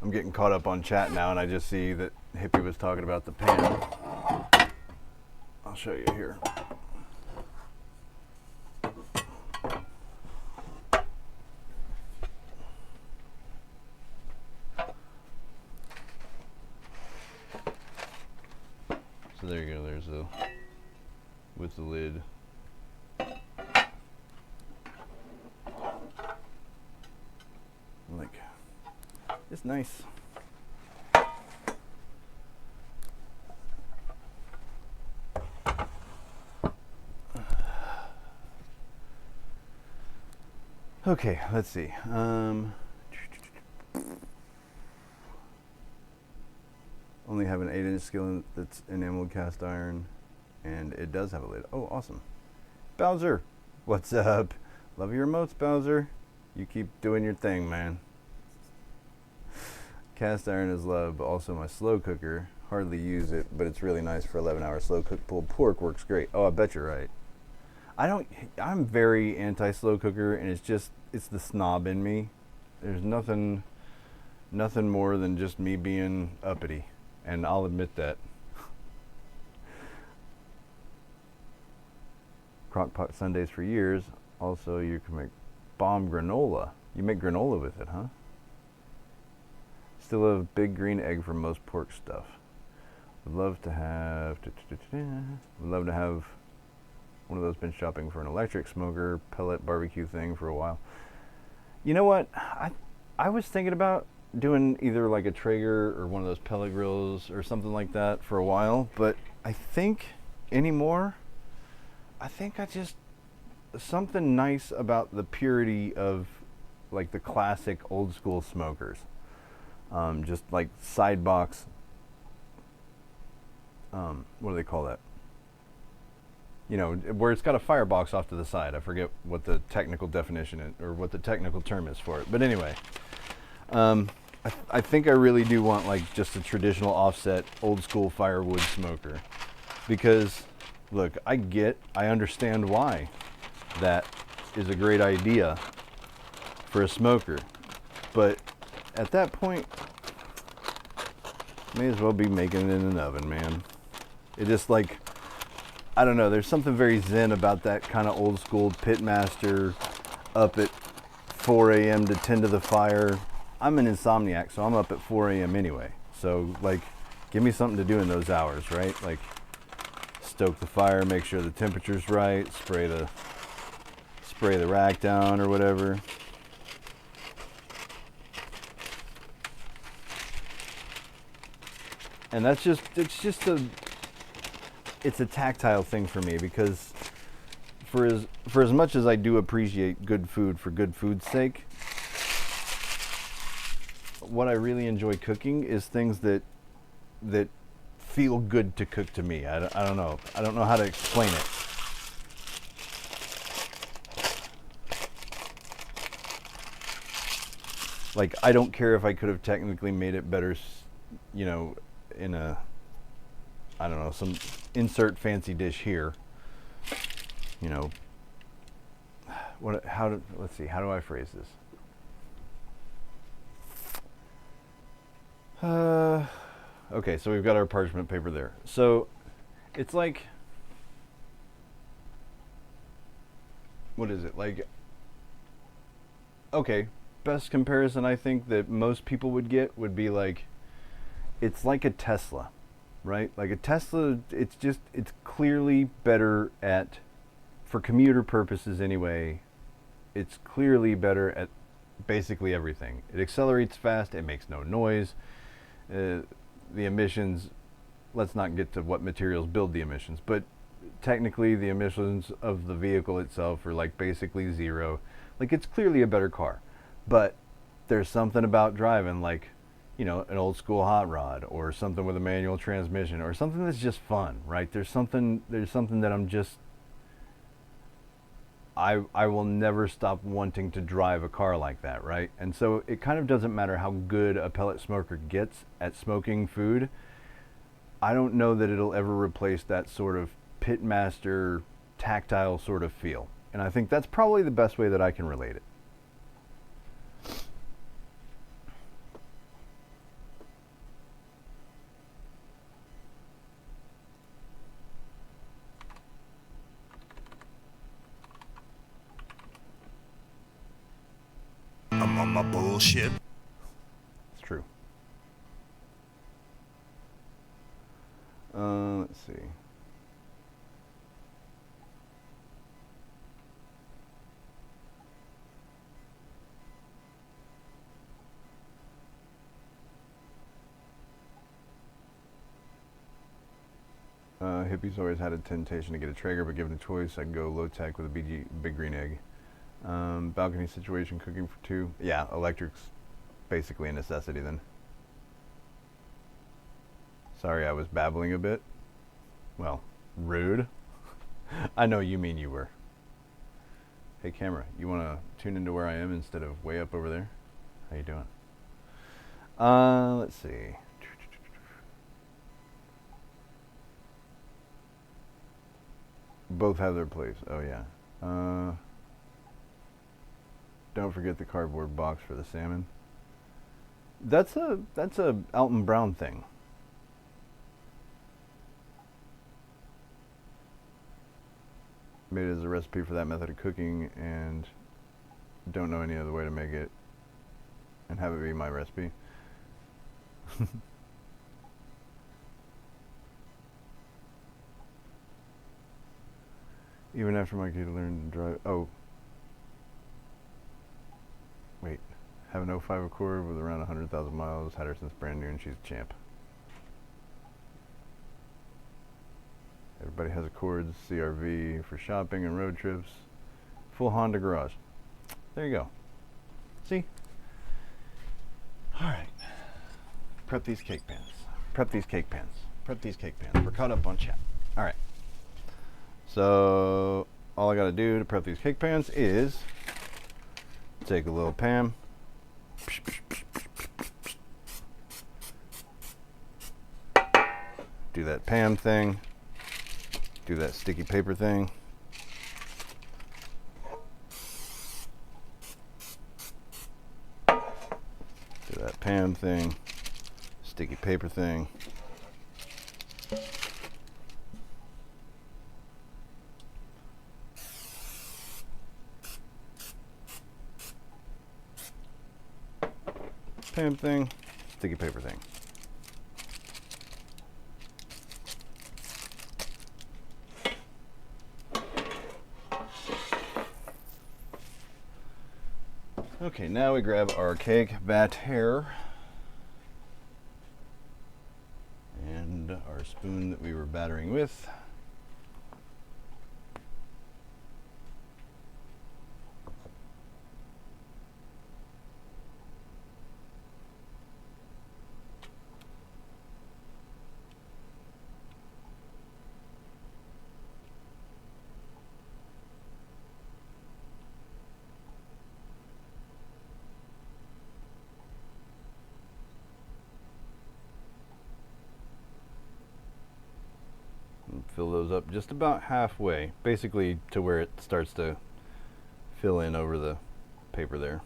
I'm getting caught up on chat now and I just see that Hippie was talking about the pan. I'll show you here. So there you go, there's the, with the lid. Like, it's nice. Okay, let's see. Only have an 8-inch skillet that's enameled cast iron, and it does have a lid. Oh, awesome. Bowser, what's up? Love your emotes, Bowser. You keep doing your thing, man. Cast iron is love, but also my slow cooker. Hardly use it, but it's really nice for 11-hour slow cooked pulled pork. Works great. Oh, I bet you're right. I'm very anti-slow cooker, and it's the snob in me. There's nothing more than just me being uppity. And I'll admit that. Crockpot Sundays for years. Also, you can make bomb granola. You make granola with it, huh? Still a big green egg for most pork stuff. Would love to have one of those. Been shopping for an electric smoker, pellet barbecue thing for a while. You know what? I was thinking about doing either like a Traeger or one of those pellet grills or something like that for a while, but I think something nice about the purity of like the classic old school smokers. Just like side box, what do they call that? You know, where it's got a firebox off to the side. I forget what the technical definition is, or what the technical term is for it. But anyway, I think I really do want like just a traditional offset, old school firewood smoker. Because, look, I understand why that is a great idea for a smoker. But at that point, may as well be making it in an oven, man. It just like, I don't know, there's something very zen about that kind of old school pitmaster up at 4 a.m. to tend to the fire. I'm an insomniac, so I'm up at 4 a.m. anyway. So like, give me something to do in those hours, right? Like, stoke the fire, make sure the temperature's right, spray the rack down or whatever. And it's a tactile thing for me, because for as much as I do appreciate good food for good food's sake, what I really enjoy cooking is things that feel good to cook to me. I don't know. I don't know how to explain it. Like, I don't care if I could have technically made it better, you know, in a, I don't know, some insert fancy dish here. You know, let's see, how do I phrase this? Okay, so we've got our parchment paper there. So it's like, what is it? Like, okay, best comparison I think that most people would get would be like, it's like a Tesla, right? Like a Tesla, it's clearly better at, for commuter purposes anyway, it's clearly better at basically everything. It accelerates fast, it makes no noise. The emissions, let's not get to what materials build the emissions, but technically the emissions of the vehicle itself are like basically zero. Like, it's clearly a better car. But there's something about driving, like, you know, an old school hot rod, or something with a manual transmission, or something that's just fun, right? There's something that I'm just, I will never stop wanting to drive a car like that, right? And so it kind of doesn't matter how good a pellet smoker gets at smoking food. I don't know that it'll ever replace that sort of pitmaster, tactile sort of feel. And I think that's probably the best way that I can relate it.
I'm on my bullshit.
It's true. Let's see. Hippies always had a temptation to get a Traeger, but given a choice, I'd go low tech with a big green egg. Balcony situation, cooking for two. Yeah, electric's basically a necessity then. Sorry, I was babbling a bit. Well, rude. I know you mean you were. Hey camera, you want to tune into where I am instead of way up over there? How you doing? Let's see. Both have their place. Oh yeah. Don't forget the cardboard box for the salmon. That's a Alton Brown thing. Made it as a recipe for that method of cooking and don't know any other way to make it and have it be my recipe. Even after my kid learned to drive. Oh. Wait. Have an 05 Accord with around 100,000 miles. Had her since brand new and she's a champ. Everybody has Accords, CRV for shopping and road trips. Full Honda garage. There you go. See? Alright. Prep these cake pans. Prep these cake pans. Prep these cake pans. We're caught up on chat. Alright. So, all I gotta do to prep these cake pans is take a little pan. Do that pan thing. Do that sticky paper thing. Do that pan thing. Sticky paper thing. Pan thing. Sticky paper thing. Okay, now we grab our cake batter spoon that we were battering with. Fill those up just about halfway, basically to where it starts to fill in over the paper there.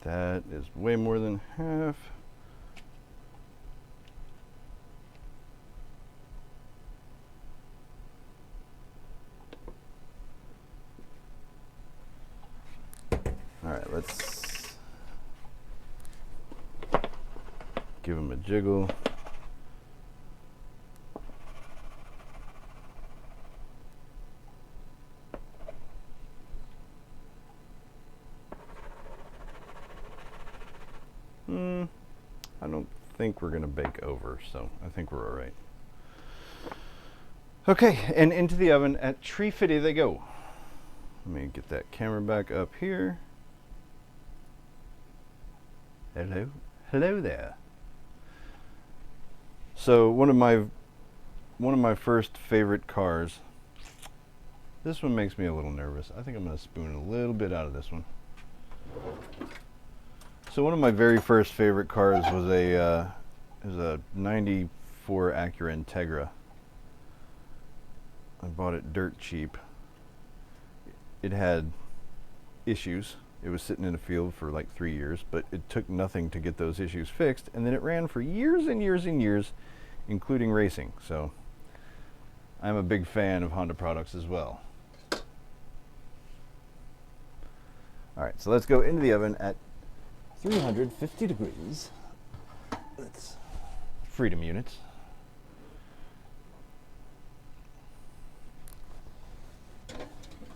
That is way more than half. All right, let's give them a jiggle. I don't think we're gonna bake over, so I think we're all right. Okay, and into the oven at 350 they go. Let me get that camera back up here. Hello, hello there. So one of my first favorite cars. This one makes me a little nervous. I think I'm going to spoon a little bit out of this one. So one of my very first favorite cars was a 94 Acura Integra. I bought it dirt cheap. It had issues. It was sitting in a field for like 3 years, but it took nothing to get those issues fixed, and then it ran for years and years and years, including racing. So I'm a big fan of Honda products as well. All right, so let's go into the oven at 350 degrees. That's freedom units.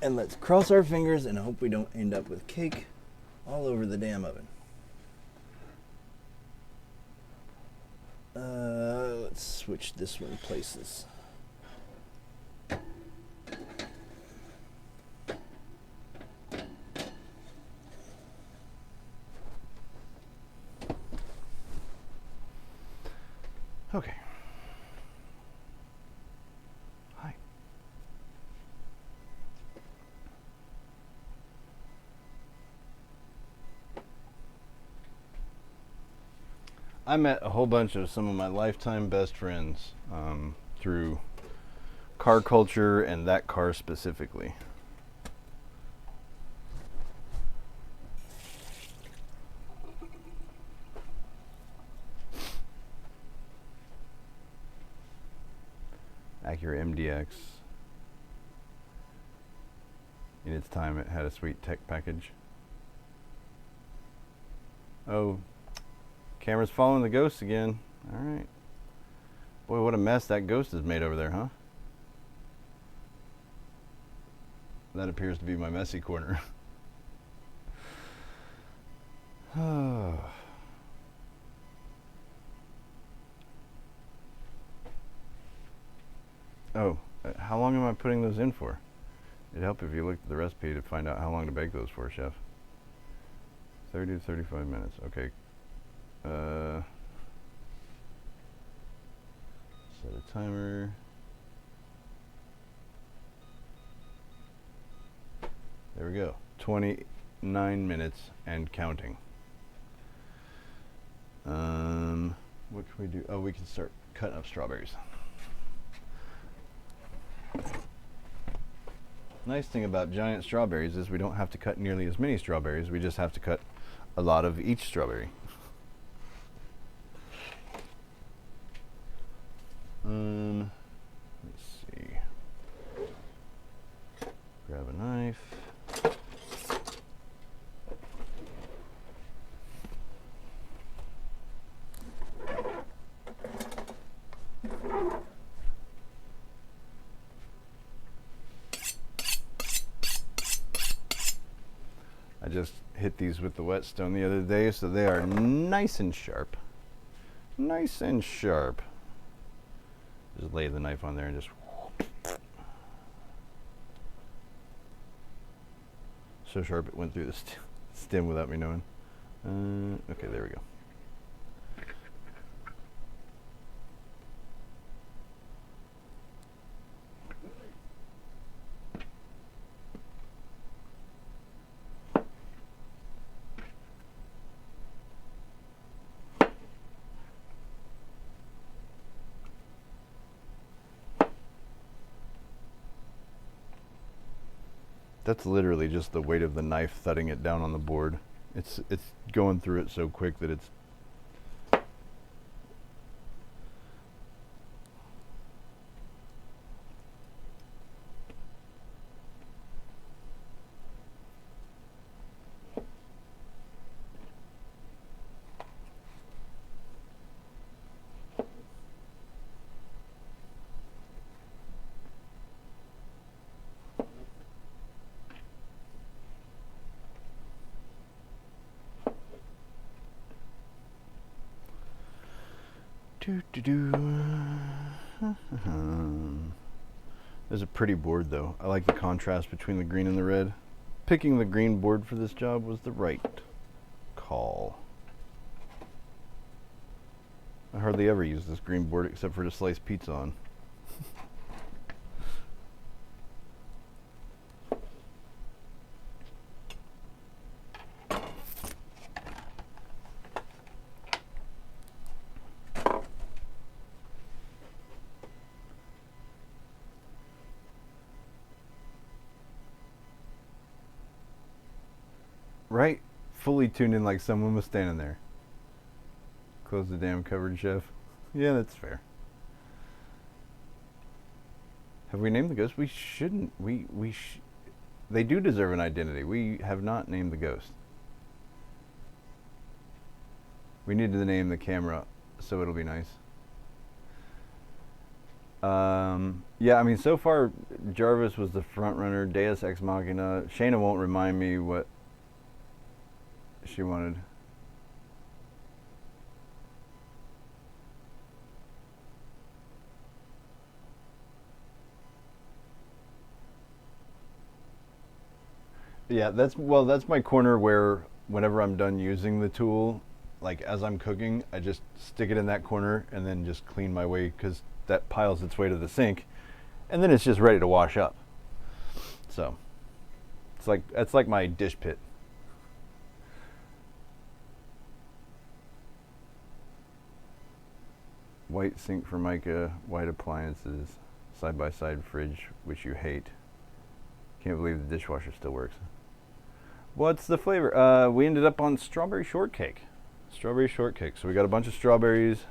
And let's cross our fingers and hope we don't end up with cake all over the damn oven. Let's switch this one places. Okay. Hi. I met a whole bunch of some of my lifetime best friends through car culture and that car specifically. Acura MDX. In its time, it had a sweet tech package. Oh, camera's following the ghost again. All right. Boy, what a mess that ghost has made over there, huh? That appears to be my messy corner. Oh, how long am I putting those in for? It'd help if you looked at the recipe to find out how long to bake those for, Chef. 30 to 35 minutes. Okay. Set a timer. There we go. 29 minutes and counting. What can we do? Oh, we can start cutting up strawberries. Nice thing about giant strawberries is we don't have to cut nearly as many strawberries. We just have to cut a lot of each strawberry. Let's see. Grab a knife. I just hit these with the whetstone the other day, so they are nice and sharp. Nice and sharp. Just lay the knife on there and just... So sharp it went through the stem without me knowing. Okay, there we go. That's literally just the weight of the knife thudding it down on the board. It's going through it so quick that it's... There's a pretty board though. I like the contrast between the green and the red. Picking the green board for this job was the right call. I hardly ever use this green board except for to slice pizza on. Right? Fully tuned in like someone was standing there. Close the damn cupboard, chef. Yeah, that's fair. Have we named the ghost? We shouldn't. They do deserve an identity. We have not named the ghost. We need to name the camera so it'll be nice. Yeah, I mean, so far Jarvis was the front runner. Deus Ex Machina. Shayna won't remind me what she wanted. Yeah, that's my corner where whenever I'm done using the tool, like as I'm cooking, I just stick it in that corner and then just clean my way, because that piles its way to the sink and then it's just ready to wash up. So it's like my dish pit. White sink for Micah, white appliances, side-by-side fridge, which you hate. Can't believe the dishwasher still works. What's the flavor? We ended up on strawberry shortcake. Strawberry shortcake. So we got a bunch of strawberries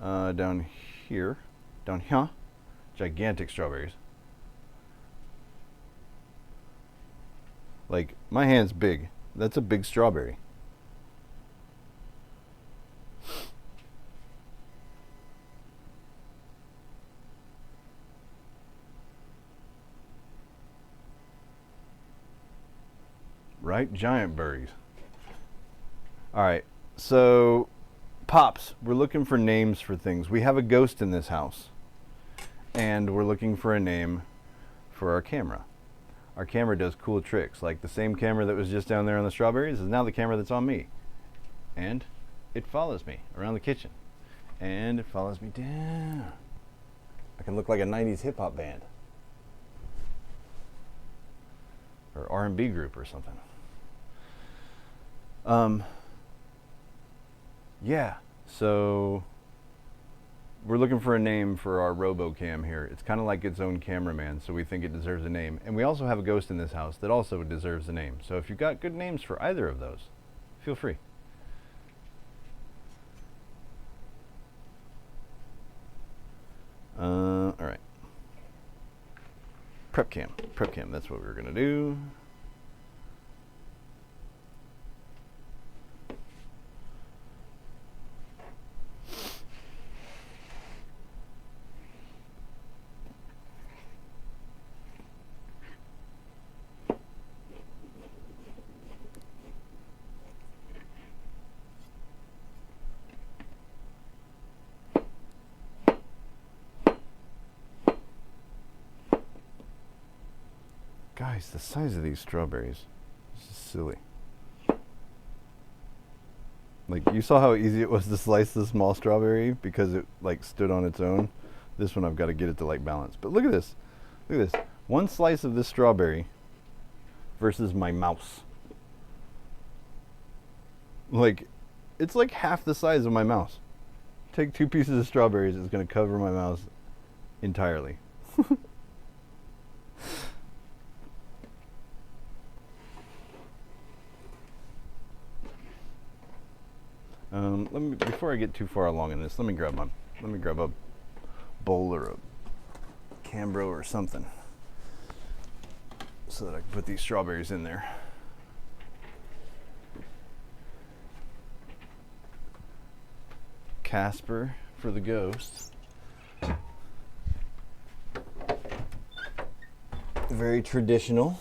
down here. Down here. Gigantic strawberries. Like, my hand's big. That's a big strawberry. Right? Giant berries. Alright, so Pops, we're looking for names for things. We have a ghost in this house, and we're looking for a name for our camera. Our camera does cool tricks, like the same camera that was just down there on the strawberries is now the camera that's on me. And it follows me around the kitchen. And it follows me down. I can look like a 90s hip-hop band. Or R&B group or something. Yeah, so we're looking for a name for our RoboCam here. It's kind of like its own cameraman, so we think it deserves a name. And we also have a ghost in this house that also deserves a name. So if you've got good names for either of those, feel free. All right. Prep cam, that's what we're gonna do. Guys, the size of these strawberries. This is silly. Like, you saw how easy it was to slice the small strawberry because it like stood on its own. This one I've got to get it to like balance. But look at this. Look at this. One slice of this strawberry versus my mouse. Like, it's like half the size of my mouse. Take 2 pieces of strawberries, it's going to cover my mouse entirely. Let me, before I get too far along in this, let me grab a bowl or a Cambro or something so that I can put these strawberries in there. Casper for the ghost. Very traditional.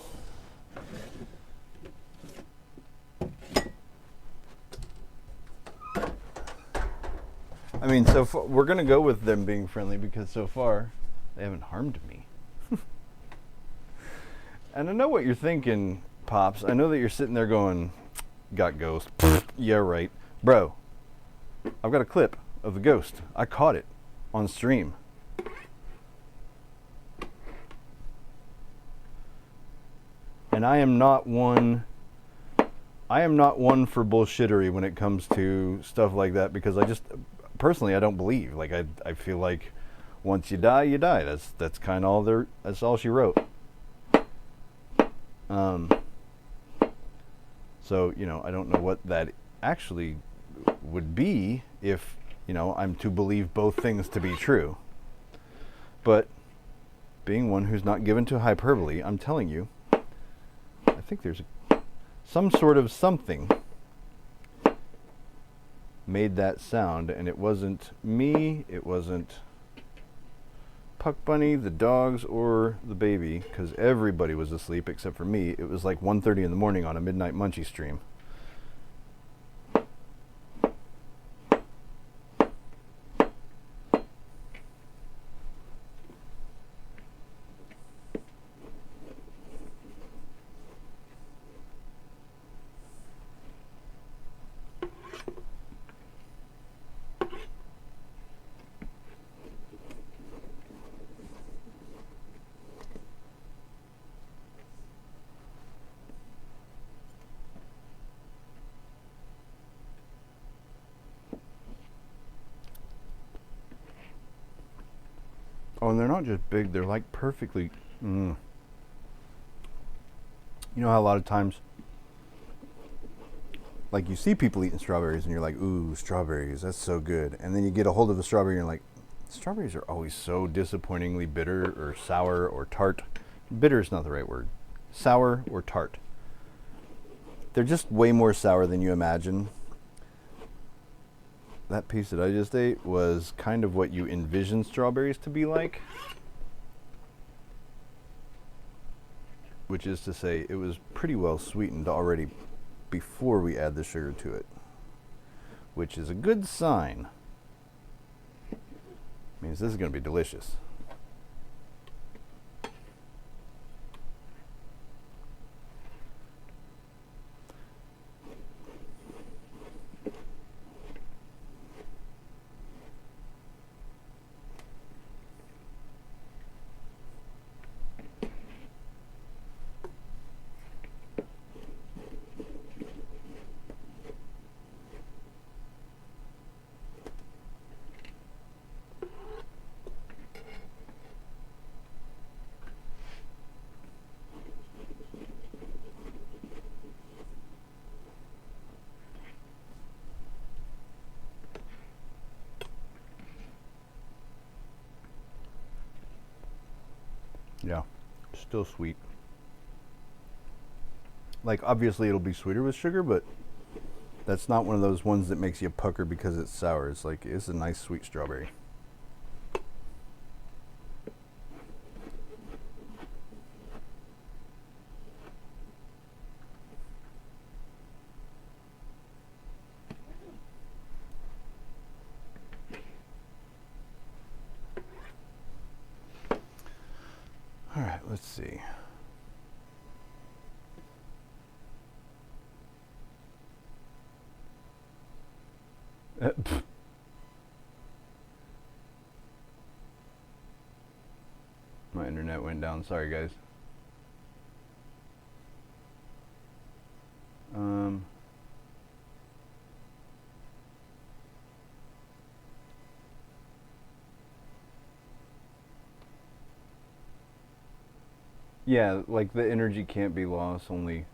I mean, so far, we're going to go with them being friendly because so far they haven't harmed me. And I know what you're thinking, Pops. I know that you're sitting there going, got ghost. Yeah, right. Bro, I've got a clip of the ghost. I caught it on stream. And I am not one for bullshittery when it comes to stuff like that because personally I don't believe. Like I feel like once you die, you die. That's kind of all there. That's all she wrote. So, you know, I don't know what that actually would be if, you know, I'm to believe both things to be true. But being one who's not given to hyperbole, I'm telling you, I think there's some sort of something made that sound, and it wasn't me, it wasn't Puck Bunny, the dogs, or the baby, because everybody was asleep except for me. It was like 1:30 in the morning on a Midnight Munchie stream. Oh, and they're not just big, they're like perfectly... You know how a lot of times, like you see people eating strawberries and you're like, ooh, strawberries, that's so good. And then you get a hold of a strawberry and you're like, strawberries are always so disappointingly bitter or sour or tart. Bitter is not the right word. Sour or tart. They're just way more sour than you imagine. That piece that I just ate was kind of what you envision strawberries to be like. Which is to say, it was pretty well sweetened already before we add the sugar to it. Which is a good sign. Means this is going to be delicious. Yeah, still sweet. Like, obviously it'll be sweeter with sugar, but that's not one of those ones that makes you pucker because it's sour. It's like, it's a nice sweet strawberry. All right, let's see. My internet went down. Sorry, guys. Yeah, like the energy can't be lost, only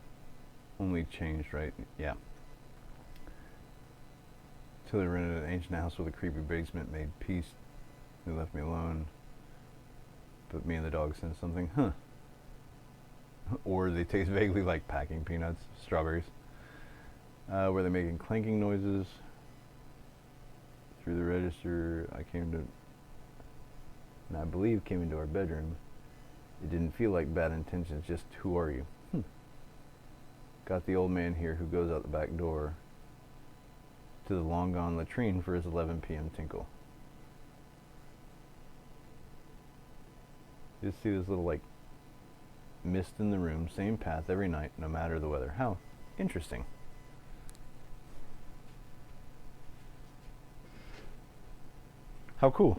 changed, right? Yeah. Till they rented an ancient house with a creepy basement, made peace. They left me alone. But me and the dog sensed something. Huh. Or they taste vaguely like packing peanuts, strawberries. Were they making clanking noises? Through the register, I came to, and I believe came into our bedroom. It didn't feel like bad intentions, just who are you? Got the old man here who goes out the back door to the long gone latrine for his 11 p.m. tinkle. You just see this little like mist in the room, same path every night, no matter the weather. How interesting. How cool.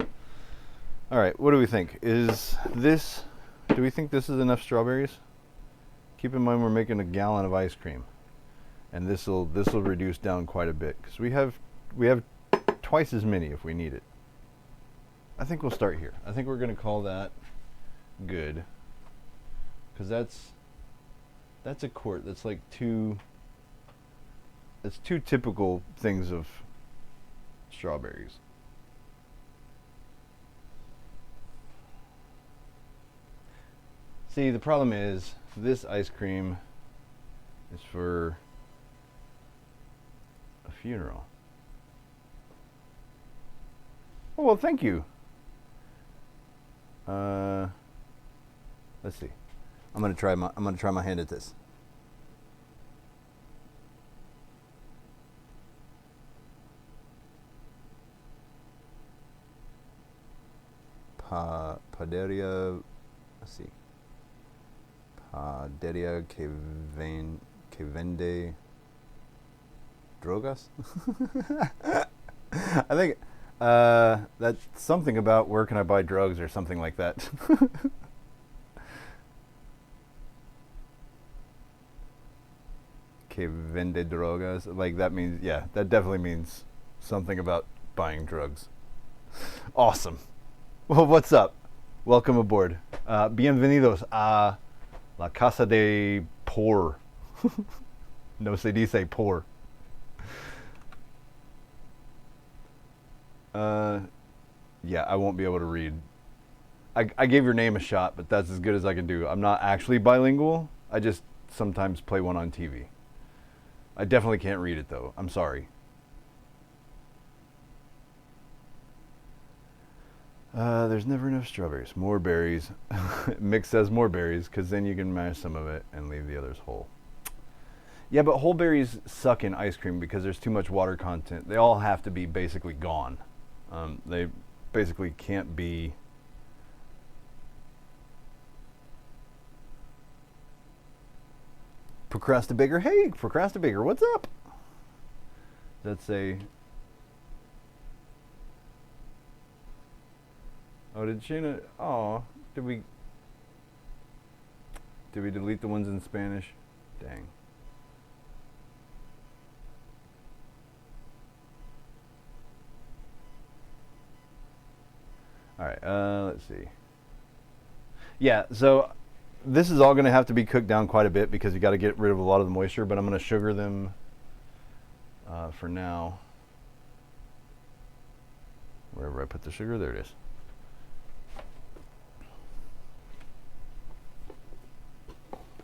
All right, what do we think? Do we think this is enough strawberries? Keep in mind we're making a gallon of ice cream, and this will reduce down quite a bit because we have twice as many if we need it. I think we'll start here. I think we're going to call that good, because that's a quart. That's like two typical things of strawberries. See, the problem is this ice cream is for a funeral. Oh, well, thank you. Let's see. I'm gonna try my hand at this. Paderia. Let's see. Paderia que vende drogas. I think that's something about where can I buy drugs or something like that. Que vende drogas. Like that means, yeah, that definitely means something about buying drugs. Awesome. Well, what's up? Welcome aboard. Bienvenidos a la casa de por. No se dice por. Yeah, I won't be able to read. I gave your name a shot, but that's as good as I can do. I'm not actually bilingual. I just sometimes play one on TV. I definitely can't read it, though. I'm sorry. There's never enough strawberries. More berries. Mick says more berries, because then you can mash some of it and leave the others whole. Yeah, but whole berries suck in ice cream because there's too much water content. They all have to be basically gone. They basically can't be... Procrastinator. Hey, Procrastinator, what's up? That's a... Oh, did Shayna... Oh, did we delete the ones in Spanish? Dang. All right, let's see. Yeah, so this is all going to have to be cooked down quite a bit because you got to get rid of a lot of the moisture, but I'm going to sugar them for now. Wherever I put the sugar, there it is.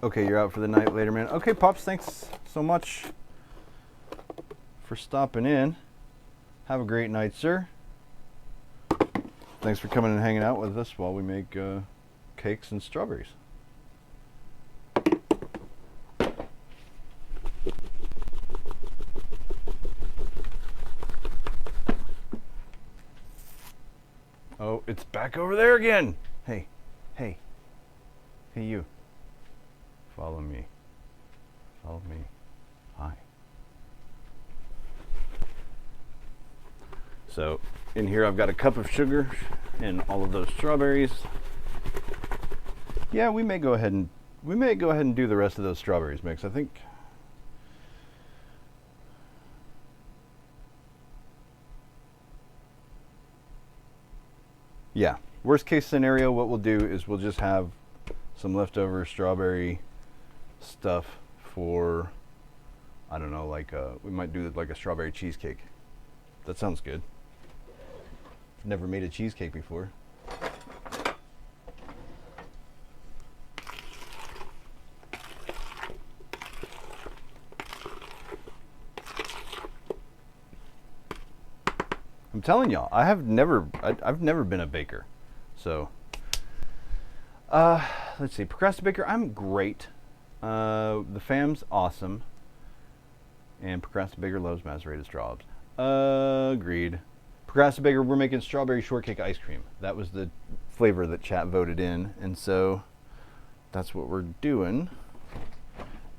Okay, you're out for the night later, man. Okay, Pops, thanks so much for stopping in. Have a great night, sir. Thanks for coming and hanging out with us while we make cakes and strawberries. Oh, it's back over there again. Hey, hey, hey, you. Follow me. Follow me. Hi. So in here I've got a cup of sugar and all of those strawberries. Yeah, we may go ahead and do the rest of those strawberries mix, I think. Yeah, worst case scenario, what we'll do is we'll just have some leftover strawberry stuff for, I don't know, like we might do like a strawberry cheesecake. That sounds good. Never made a cheesecake before. I'm telling y'all, I've never been a baker. So, let's see, procrastinator baker, I'm great. The fam's awesome. And procrastinator loves macerated strawberries. Agreed. Procrastinator, we're making strawberry shortcake ice cream. That was the flavor that chat voted in. And so, that's what we're doing.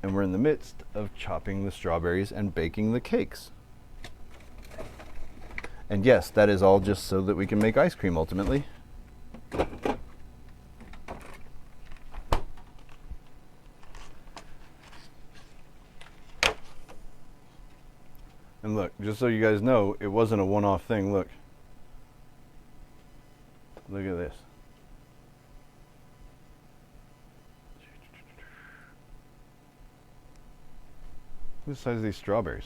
And we're in the midst of chopping the strawberries and baking the cakes. And yes, that is all just so that we can make ice cream ultimately. And look, just so you guys know, it wasn't a one-off thing. Look. Look at this. Look at the size of these strawberries.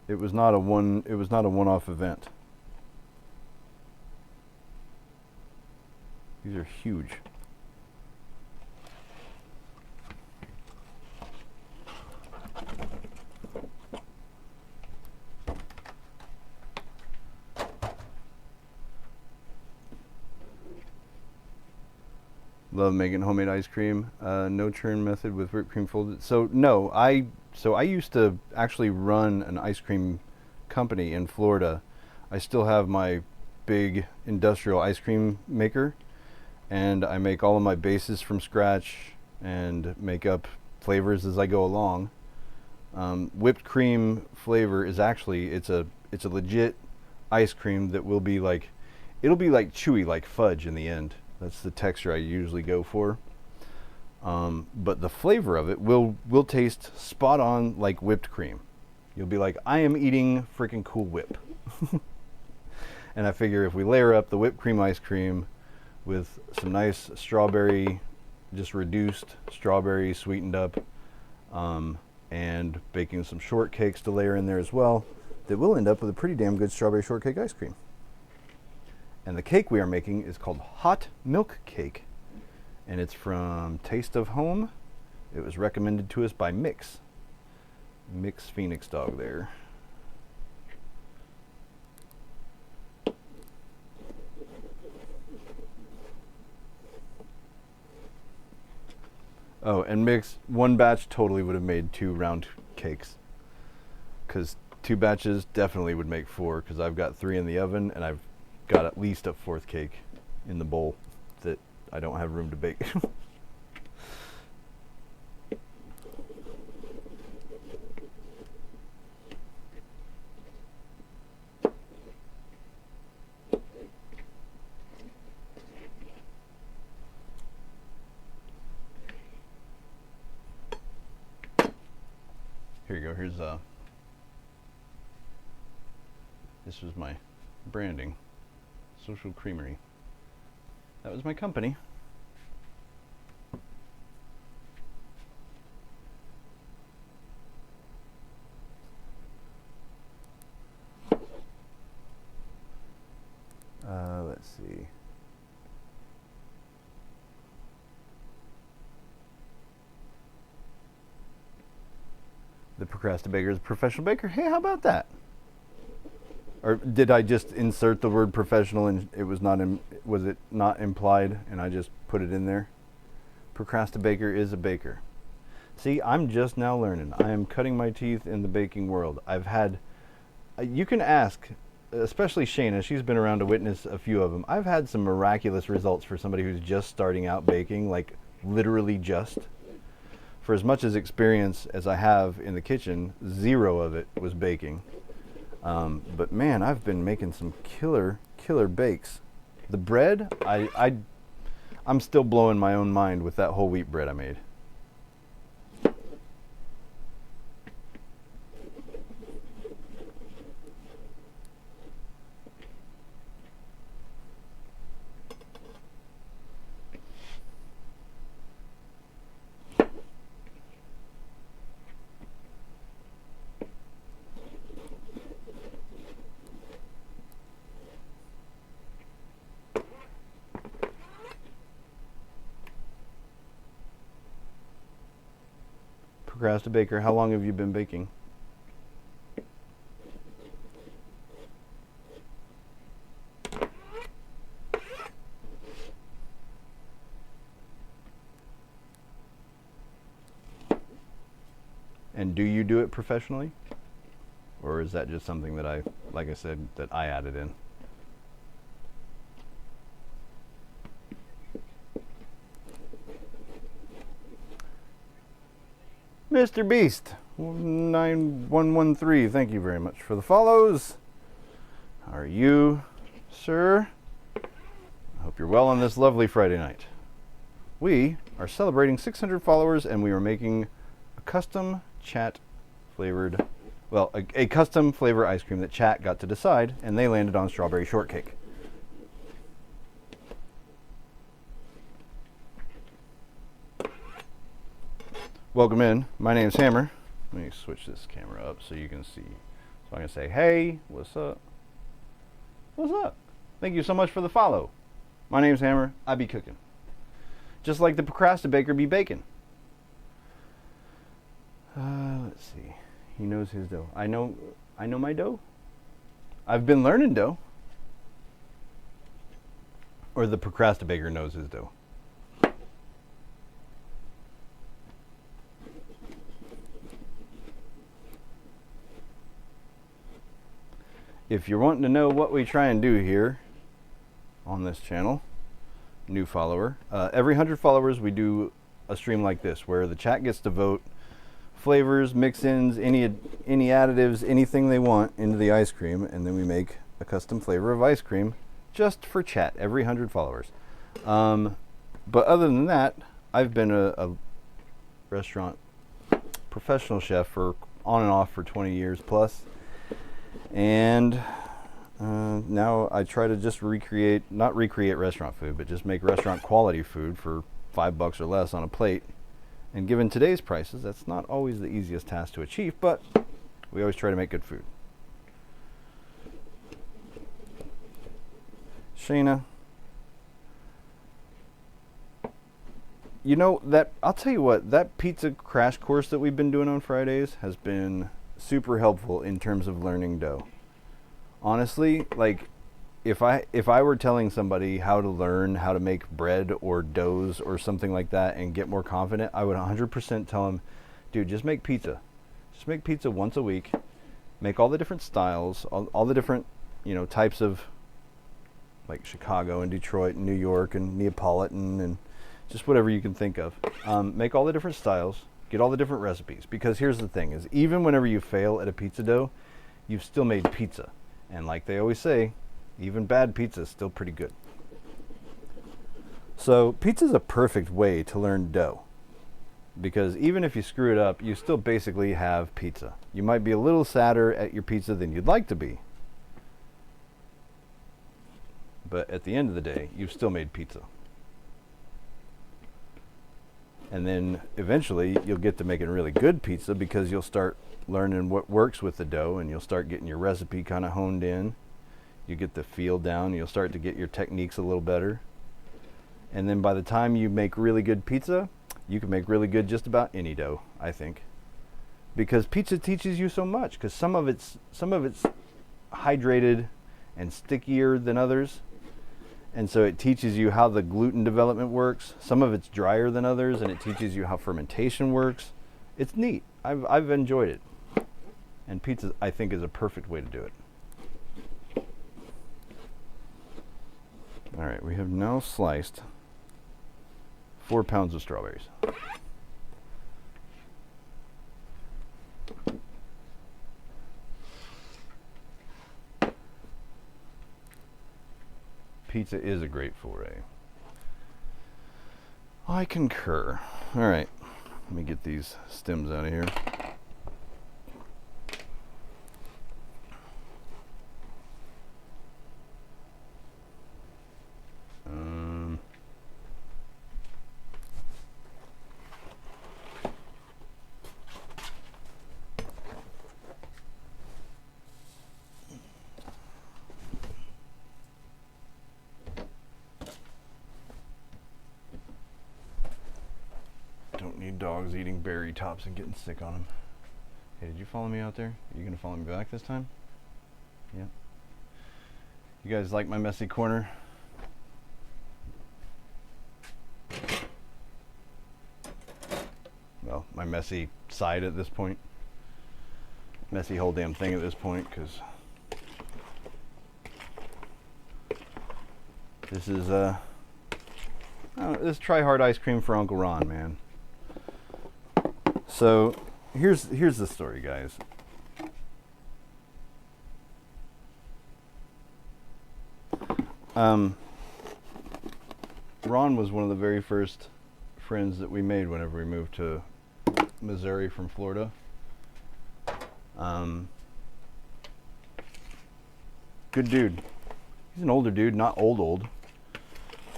It was not a one-off event. These are huge. Love making homemade ice cream. No churn method with whipped cream folded. So no, I used to actually run an ice cream company in Florida. I still have my big industrial ice cream maker, and I make all of my bases from scratch and make up flavors as I go along. Whipped cream flavor is actually it's a legit ice cream that will be like, it'll be like chewy like fudge in the end. That's the texture I usually go for. But the flavor of it will taste spot on like whipped cream. You'll be like, I am eating freaking Cool Whip. And I figure if we layer up the whipped cream ice cream with some nice strawberry, just reduced strawberry sweetened up, and baking some shortcakes to layer in there as well, that we'll end up with a pretty damn good strawberry shortcake ice cream. And the cake we are making is called Hot Milk Cake. And it's from Taste of Home. It was recommended to us by Mix Phoenix Dog there. Oh, and Mix, one batch totally would have made 2 round cakes. Because 2 batches definitely would make 4, because I've got 3 in the oven, and I've got at least a 4th cake in the bowl that I don't have room to bake. Here you go. Here's this was my branding. Social Creamery. That was my company. Let's see. The procrastinator is a professional baker. Hey, how about that? Or did I just insert the word professional and it was not was it not implied and I just put it in there? Procrastinator is a baker. See, I'm just now learning. I am cutting my teeth in the baking world. I've had, you can ask, especially Shayna, she's been around to witness a few of them. I've had some miraculous results for somebody who's just starting out baking, like literally just. For as much as experience as I have in the kitchen, 0 of it was baking. But man, I've been making some killer bakes. The bread, I'm still blowing my own mind with that whole wheat bread I made. Procrasta Baker, how long have you been baking? And do you do it professionally? Or is that just something that like I said, that I added in? Mr. Beast 9113, thank you very much for the follows. How are you, sir? I hope you're well on this lovely Friday night. We are celebrating 600 followers, and we are making a custom chat flavored, well, a custom flavor ice cream that chat got to decide, and they landed on strawberry shortcake. Welcome in. My name's Hammer. Let me switch this camera up so you can see. So I'm going to say, hey, what's up? What's up? Thank you so much for the follow. My name's Hammer. I be cooking. Just like the Procrasta Baker be baking. Let's see. He knows his dough. I know my dough. I've been learning dough. Or the Procrasta Baker knows his dough. If you're wanting to know what we try and do here on this channel, new follower, every 100 followers we do a stream like this where the chat gets to vote flavors, mix-ins, any additives, anything they want into the ice cream, and then we make a custom flavor of ice cream just for chat every 100 followers. But other than that, I've been a restaurant professional chef for on and off for 20 years plus. And now I try to just not recreate restaurant food, but just make restaurant quality food for $5 or less on a plate. And given today's prices, that's not always the easiest task to achieve, but we always try to make good food. Shayna, you know that, I'll tell you what, that pizza crash course that we've been doing on Fridays has been super helpful in terms of learning dough. Honestly, like if I were telling somebody how to learn how to make bread or doughs or something like that and get more confident, I would 100% tell them, dude, just make pizza. Just make pizza once a week. Make all the different styles, all the different, types of, like Chicago and Detroit and New York and Neapolitan and just whatever you can think of. Make all the different styles. Get all the different recipes, because here's the thing, is even whenever you fail at a pizza dough, you've still made pizza. And like they always say, even bad pizza is still pretty good. So pizza is a perfect way to learn dough, because even if you screw it up, you still basically have pizza. You might be a little sadder at your pizza than you'd like to be, but at the end of the day, you've still made pizza. And then eventually you'll get to making really good pizza, because you'll start learning what works with the dough, and you'll start getting your recipe kind of honed in. You get the feel down, you'll start to get your techniques a little better. And then by the time you make really good pizza, you can make really good just about any dough, I think. Because pizza teaches you so much, because some of it's hydrated and stickier than others. And so it teaches you how the gluten development works. Some of it's drier than others, and it teaches you how fermentation works. It's neat. I've enjoyed it. And pizza, I think, is a perfect way to do it. All right, we have now sliced 4 pounds of strawberries. pizza is a great foray. I concur. All right, let me get these stems out of here. Don't need dogs eating berry tops and getting sick on them. Hey, did you follow me out there? Are you gonna follow me back this time? Yeah. You guys like my messy corner? Well, my messy side at this point. Messy whole damn thing at this point, because this is this try hard ice cream for Uncle Ron, man. So here's the story, guys. Ron was one of the very first friends that we made whenever we moved to Missouri from Florida. Good dude. He's an older dude, not old,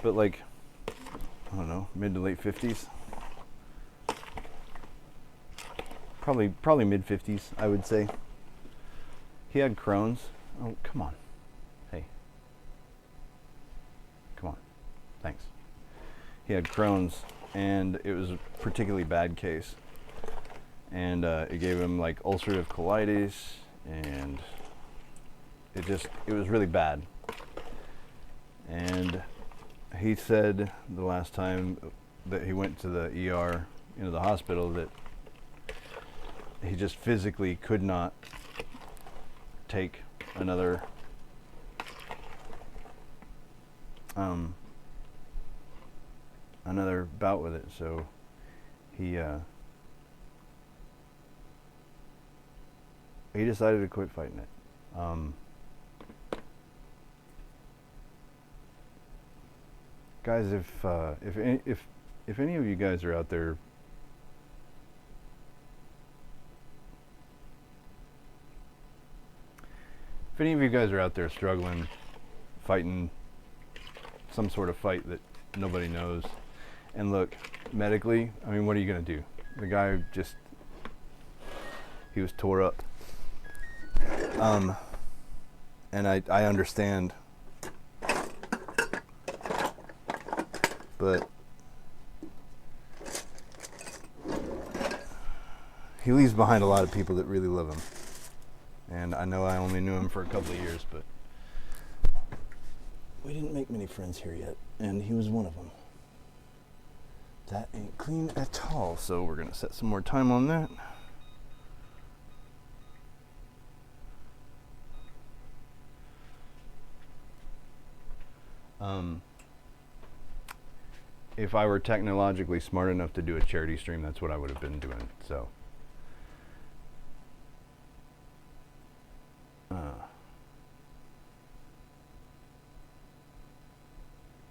but like, I don't know, mid to late 50s. Probably mid 50s, I would say. He had Crohn's. Oh, come on. Hey. Come on. Thanks. He had Crohn's, and it was a particularly bad case. And it gave him like ulcerative colitis, and it was really bad. And he said the last time that he went to the ER, into the hospital, that he just physically could not take another bout with it. So he decided to quit fighting it. Guys, if any of you guys are out there struggling, fighting some sort of fight that nobody knows, and look, medically, I mean, what are you gonna do? The guy he was tore up. And I understand, but he leaves behind a lot of people that really love him. And I know I only knew him for a couple of years, but we didn't make many friends here yet, and he was one of them. That ain't clean at all, so we're gonna set some more time on that. If I were technologically smart enough to do a charity stream, that's what I would have been doing. So,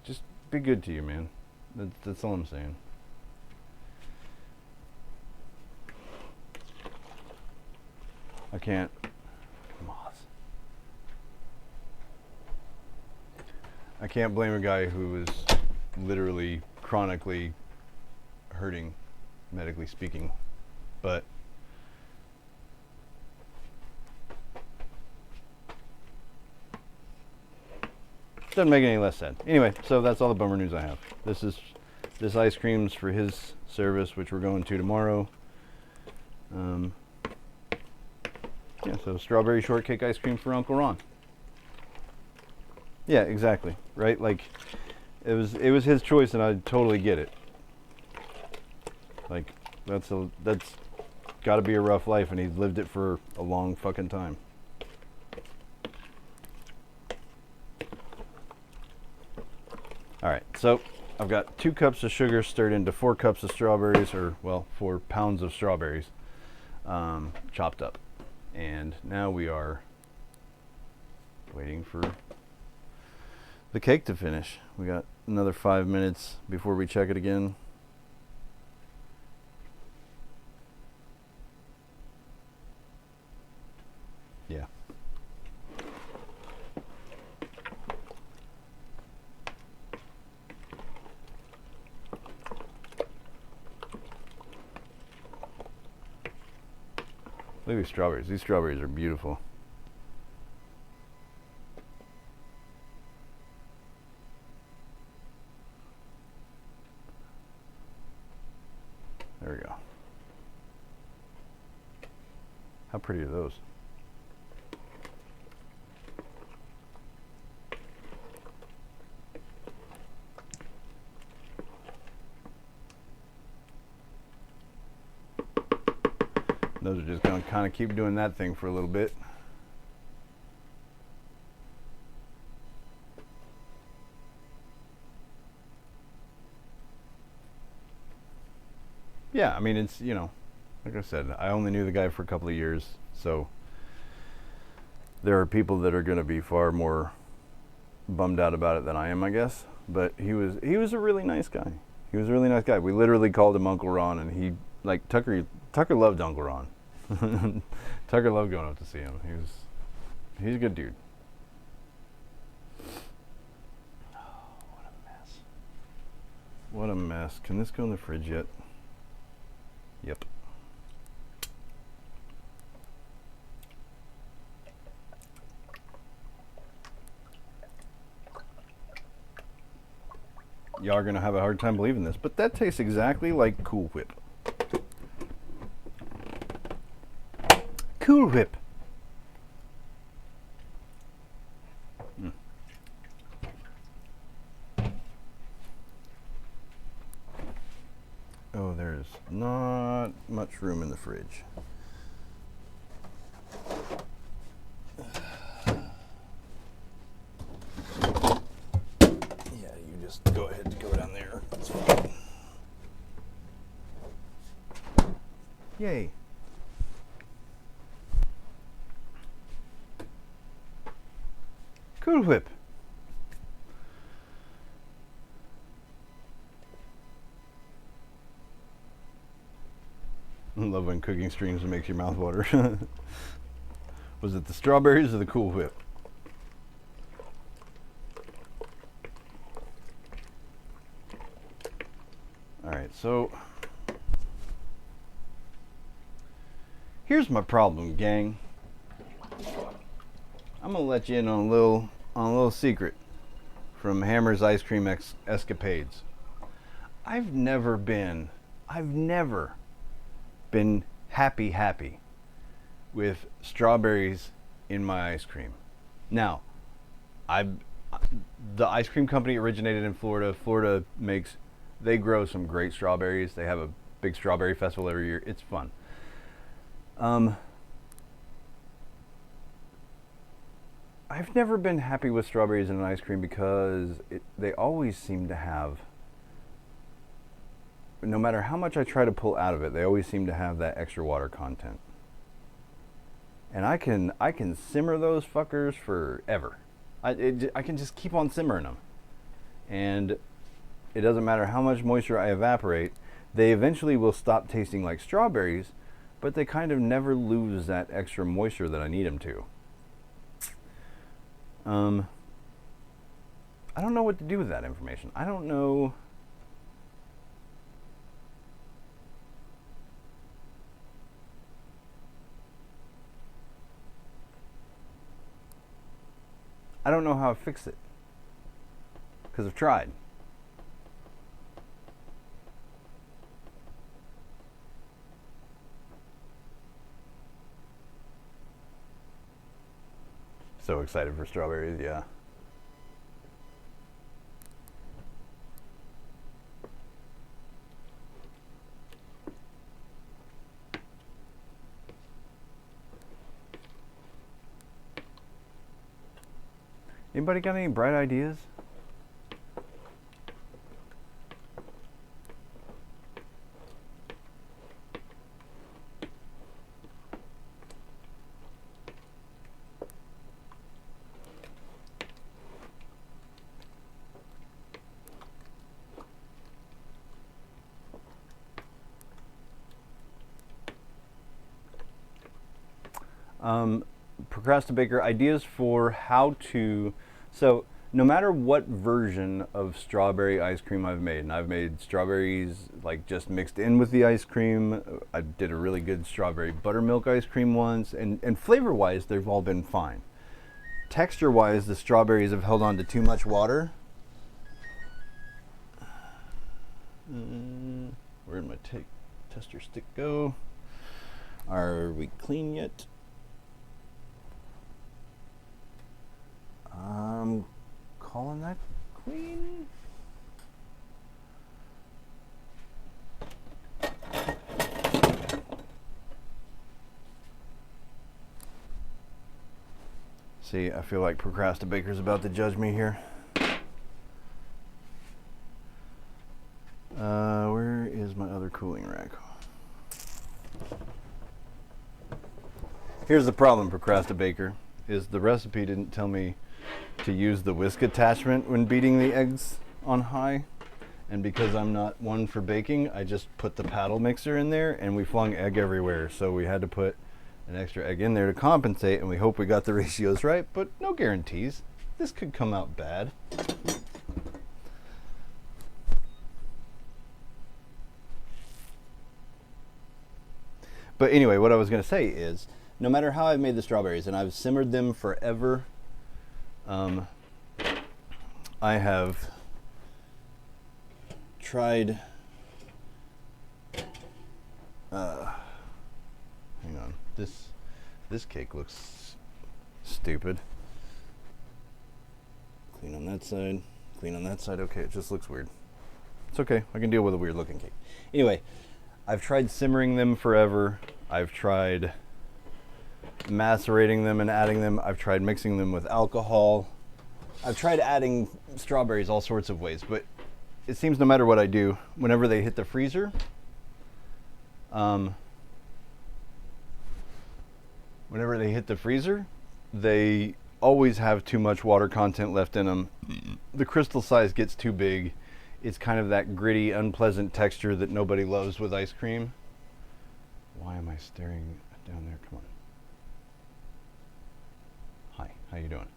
just be good to you, man. That's all I'm saying. I can't. Moths. I can't blame a guy who is literally chronically hurting, medically speaking, but doesn't make it any less sad. Anyway, so that's all the bummer news I have. This ice cream's for his service, which we're going to tomorrow. Yeah, so strawberry shortcake ice cream for Uncle Ron. Yeah, exactly. Right? Like, it was his choice, and I totally get it. Like, that's got to be a rough life, and he's lived it for a long fucking time. All right, so I've got 2 cups of sugar stirred into 4 cups of strawberries, or, well, 4 pounds of strawberries, chopped up. And now we are waiting for the cake to finish. We got another 5 minutes before we check it again. Yeah. Look at these strawberries. These strawberries are beautiful. There we go. How pretty are those? Those are just going to kind of keep doing that thing for a little bit. Yeah, I mean, it's, you know, like I said, I only knew the guy for a couple of years, so there are people that are going to be far more bummed out about it than I am, I guess. But he was a really nice guy. He was a really nice guy. We literally called him Uncle Ron, and he, like, Tucker loved Uncle Ron. Tucker loved going up to see him. He's a good dude. Oh, what a mess. What a mess. Can this go in the fridge yet? Yep. Y'all are gonna have a hard time believing this, but that tastes exactly like Cool Whip. Cool Whip. Mm. Oh, there's not much room in the fridge. Yeah, you just go ahead and go down there. That's fine. Yay. Cool Whip. I love when cooking streams and makes your mouth water. Was it the strawberries or the Cool Whip? Alright, so here's my problem, gang. I'm gonna let you in on a little secret from Hammer's Ice Cream Escapades. I've never been happy with strawberries in my ice cream. Now, the ice cream company originated in Florida. They grow some great strawberries. They have a big strawberry festival every year. It's fun. I've never been happy with strawberries in an ice cream because they always seem to have, no matter how much I try to pull out of it, they always seem to have that extra water content. And I can simmer those fuckers forever. I can just keep on simmering them. And it doesn't matter how much moisture I evaporate, they eventually will stop tasting like strawberries, but they kind of never lose that extra moisture that I need them to. I don't know what to do with that information. I don't know. I don't know how to fix it, because I've tried. So excited for strawberries, yeah. Anybody got any bright ideas? Procrastinator ideas for how to. So no matter what version of strawberry ice cream I've made, and I've made strawberries like just mixed in with the ice cream. I did a really good strawberry buttermilk ice cream once, and flavor wise they've all been fine. Texture wise, the strawberries have held on to too much water. Where did my tester stick go? Are we clean yet? I'm calling that clean. See, I feel like Procrastinator's about to judge me here. Where is my other cooling rack? Here's the problem, Procrastinator, is the recipe didn't tell me to use the whisk attachment when beating the eggs on high. And because I'm not one for baking, I just put the paddle mixer in there and we flung egg everywhere. So we had to put an extra egg in there to compensate, and we hope we got the ratios right, but no guarantees. This could come out bad. But anyway, what I was going to say is, no matter how I've made the strawberries, and I've simmered them forever, I have tried, hang on, this cake looks stupid. Clean on that side, clean on that side. Okay, it just looks weird. It's okay, I can deal with a weird looking cake. Anyway, I've tried simmering them forever. I've tried macerating them and adding them. I've tried mixing them with alcohol. I've tried adding strawberries all sorts of ways, but it seems no matter what I do, whenever they hit the freezer, they always have too much water content left in them. The crystal size gets too big. It's kind of that gritty, unpleasant texture that nobody loves with ice cream. Why am I staring down there? Come on. Hi, how you doing?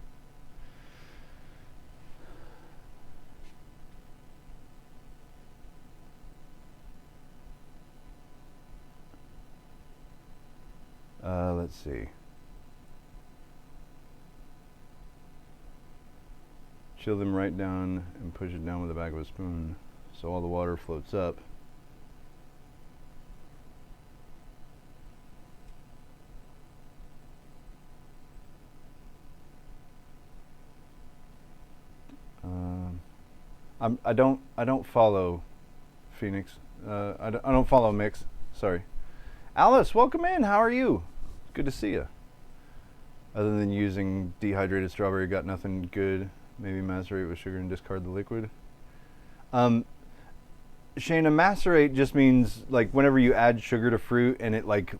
Let's see. Chill them right down and push it down with the back of a spoon so all the water floats up. I don't follow Phoenix. I don't follow Mix. Sorry. Alice, welcome in. How are you? Good to see you. Other than using dehydrated strawberry, got nothing good. Maybe macerate with sugar and discard the liquid. Shayna, macerate just means like whenever you add sugar to fruit and it like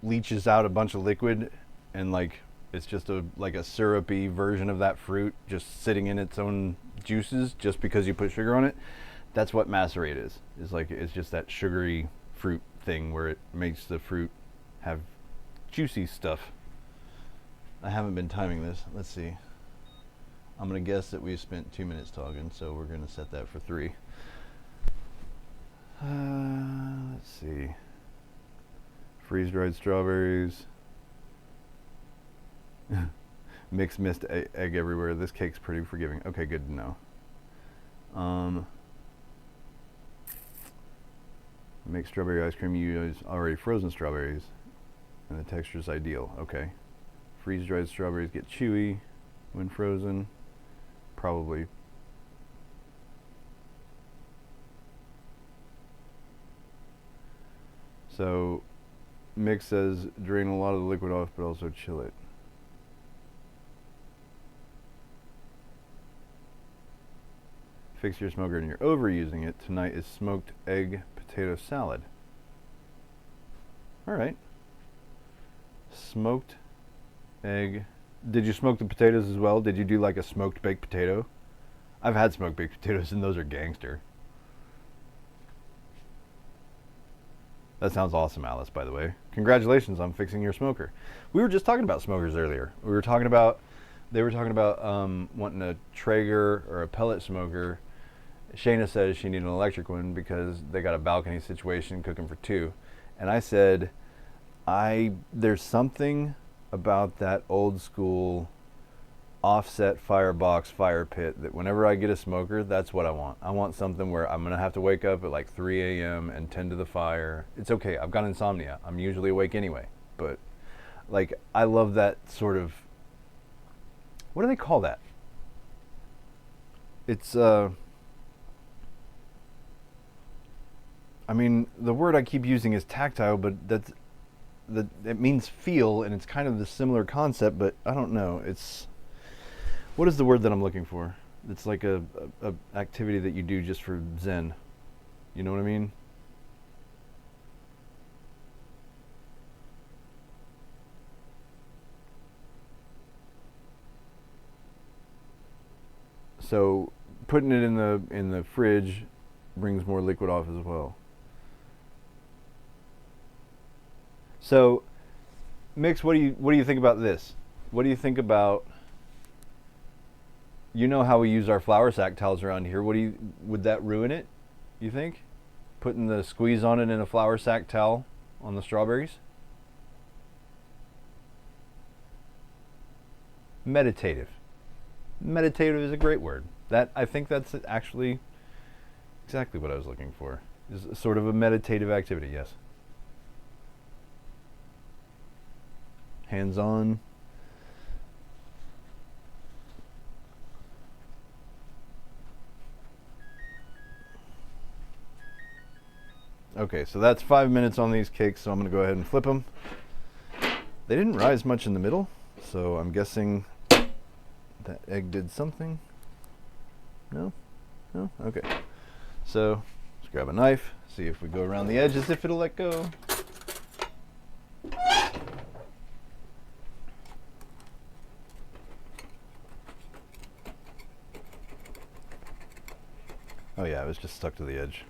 leaches out a bunch of liquid, and like it's just like a syrupy version of that fruit just sitting in its own juices just because you put sugar on it. That's what macerate is. It's just that sugary fruit thing where it makes the fruit have juicy stuff. I haven't been timing this. Let's see. I'm gonna guess that we've spent 2 minutes talking, so we're gonna set that for 3. Let's see. Freeze-dried strawberries. Mixed mist egg everywhere. This cake's pretty forgiving. Okay, good to know. Make strawberry ice cream. You use already frozen strawberries, and the texture is ideal. Okay. Freeze-dried strawberries get chewy when frozen. Probably. So, Mix says drain a lot of the liquid off, but also chill it. Fix your smoker and you're overusing it. Tonight is smoked egg potato salad. Alright. Smoked egg. Did you smoke the potatoes as well? Did you do like a smoked baked potato? I've had smoked baked potatoes and those are gangster. That sounds awesome, Alice, by the way. Congratulations on fixing your smoker. We were just talking about smokers earlier. They were talking about wanting a Traeger or a pellet smoker. Shayna says she needed an electric one because they got a balcony situation cooking for two. And I said, there's something about that old school offset firebox fire pit that whenever I get a smoker, that's what I want. I want something where I'm gonna have to wake up at like 3 a.m. and tend to the fire. It's okay, I've got insomnia. I'm usually awake anyway. But like, I love that sort of, what do they call that? It's I mean, the word I keep using is tactile, but it means feel, and it's kind of the similar concept, but I don't know. What is the word that I'm looking for? It's like a activity that you do just for zen. You know what I mean? So putting it in the fridge brings more liquid off as well. So, Mix, what do you think about this? What do you think about, you know how we use our flour sack towels around here? Would that ruin it, you think? Putting the squeeze on it in a flour sack towel on the strawberries? Meditative. Meditative is a great word. I think that's actually exactly what I was looking for. Is sort of a meditative activity, yes. Hands-on. Okay, so that's 5 minutes on these cakes, so I'm going to go ahead and flip them. They didn't rise much in the middle, so I'm guessing that egg did something. No? No? Okay. So, let's grab a knife, see if we go around the edges, if it'll let go. Oh yeah, it was just stuck to the edge.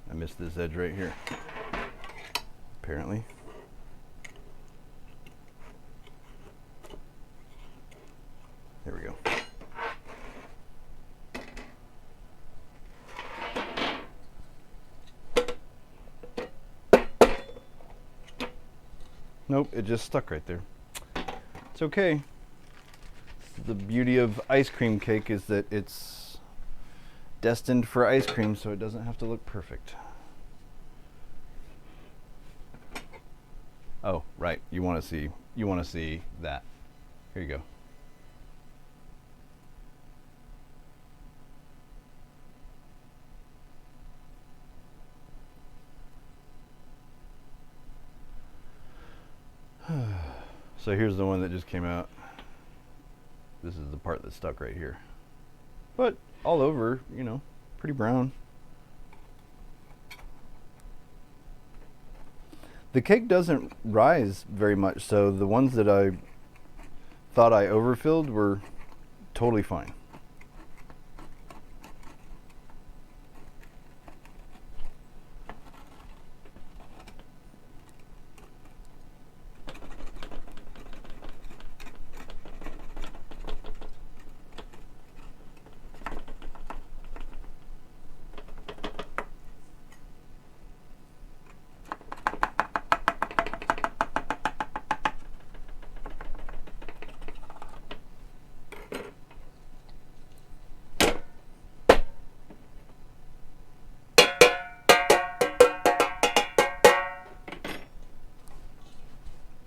I missed this edge right here, apparently. There we go. Nope, it just stuck right there. It's okay. The beauty of ice cream cake is that it's destined for ice cream, so it doesn't have to look perfect. Oh, right. You want to see that. Here you go. So here's the one that just came out. This is the part that's stuck right here. But all over, you know, pretty brown. The cake doesn't rise very much, so the ones that I thought I overfilled were totally fine.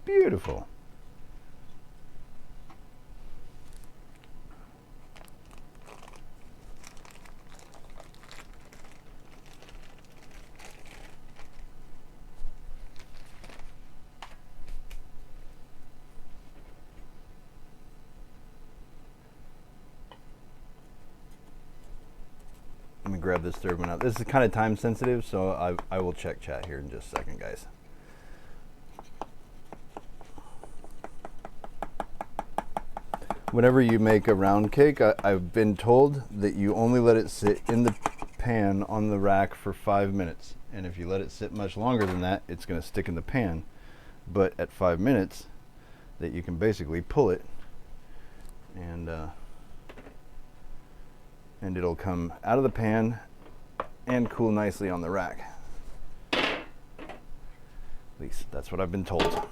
Beautiful. Let me grab this third one out. This is kind of time sensitive, so I will check chat here in just a second, guys. Whenever you make a round cake, I've been told that you only let it sit in the pan on the rack for 5 minutes. And if you let it sit much longer than that, it's going to stick in the pan. But at 5 minutes, that you can basically pull it and it'll come out of the pan and cool nicely on the rack. At least that's what I've been told.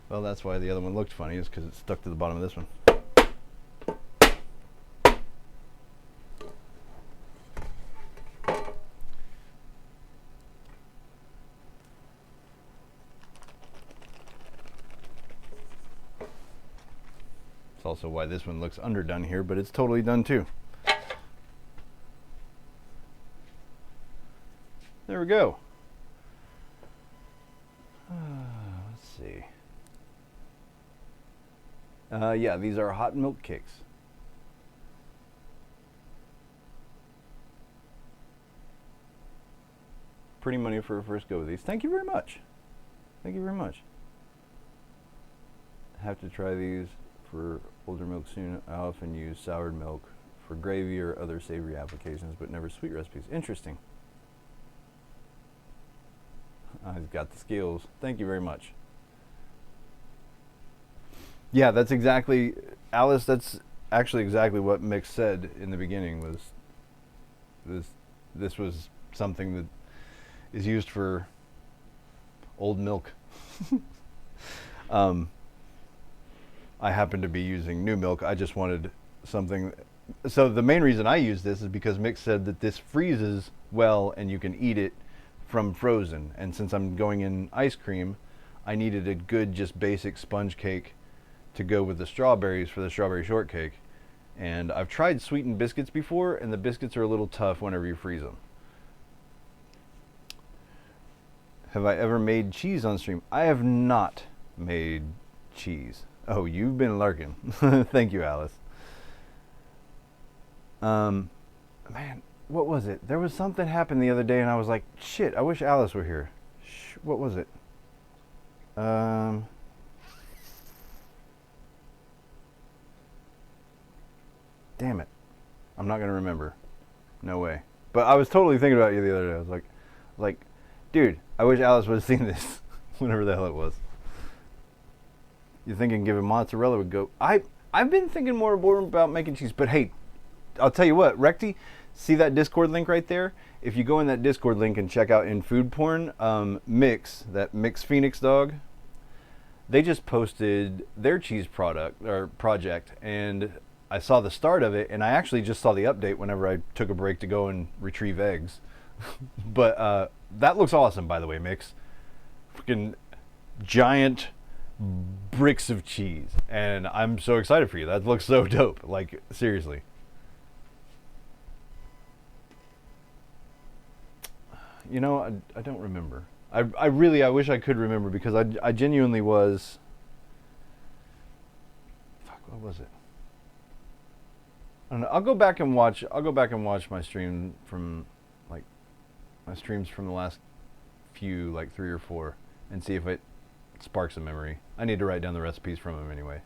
Well, that's why the other one looked funny, is because it stuck to the bottom of this one. It's also why this one looks underdone here, but it's totally done too. There we go. Let's see. Yeah, these are hot milk cakes. Pretty money for a first go with these. Thank you very much. Thank you very much. Have to try these for older milk soon. I often use soured milk for gravy or other savory applications, but never sweet recipes. Interesting. I've got the skills. Thank you very much. Yeah, that's exactly, Alice, that's actually exactly what Mick said in the beginning, was this was something that is used for old milk. I happen to be using new milk. I just wanted something. So the main reason I use this is because Mick said that this freezes well and you can eat it from frozen. And since I'm going in ice cream, I needed a good, just basic sponge cake to go with the strawberries for the strawberry shortcake. And I've tried sweetened biscuits before, and the biscuits are a little tough whenever you freeze them. Have I ever made cheese on stream? I have not made cheese. Oh, you've been lurking. Thank you, Alice. Man, what was it? There was something happened the other day, and I was like, shit, I wish Alice were here. What was it? Damn it. I'm not going to remember. No way. But I was totally thinking about you the other day. I was like, dude, I wish Alice would have seen this. Whenever the hell it was. You're thinking giving mozzarella would go. I've been thinking more about making cheese. But hey, I'll tell you what, Recti, see that Discord link right there? If you go in that Discord link and check out in food porn, that Mix Phoenix dog, they just posted their cheese project, and I saw the start of it, and I actually just saw the update whenever I took a break to go and retrieve eggs. But that looks awesome, by the way, Mix. Freaking giant bricks of cheese, and I'm so excited for you. That looks so dope. Like, seriously. You know, I don't remember. I wish I could remember, because I genuinely was. Fuck, what was it? I don't know. I'll go back and watch my stream from, like, my streams from the last few, like 3 or 4, and see if it sparks a memory. I need to write down the recipes from them anyway.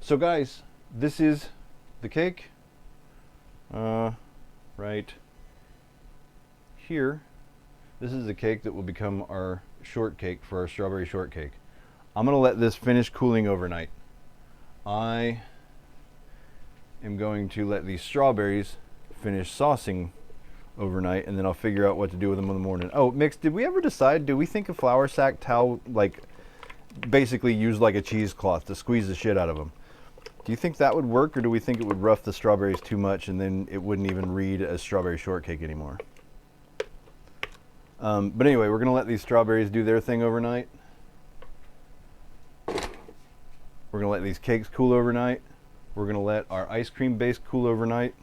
So guys, this is the cake. Right here. This is the cake that will become our shortcake for our strawberry shortcake. I'm gonna let this finish cooling overnight. I am going to let these strawberries finish saucing overnight, and then I'll figure out what to do with them in the morning. Oh, Mix, did we ever decide, do we think a flour sack towel, like, basically use like a cheesecloth to squeeze the shit out of them? Do you think that would work, or do we think it would rough the strawberries too much and then it wouldn't even read as strawberry shortcake anymore? But anyway, we're gonna let these strawberries do their thing overnight. We're gonna let these cakes cool overnight. We're gonna let our ice cream base cool overnight.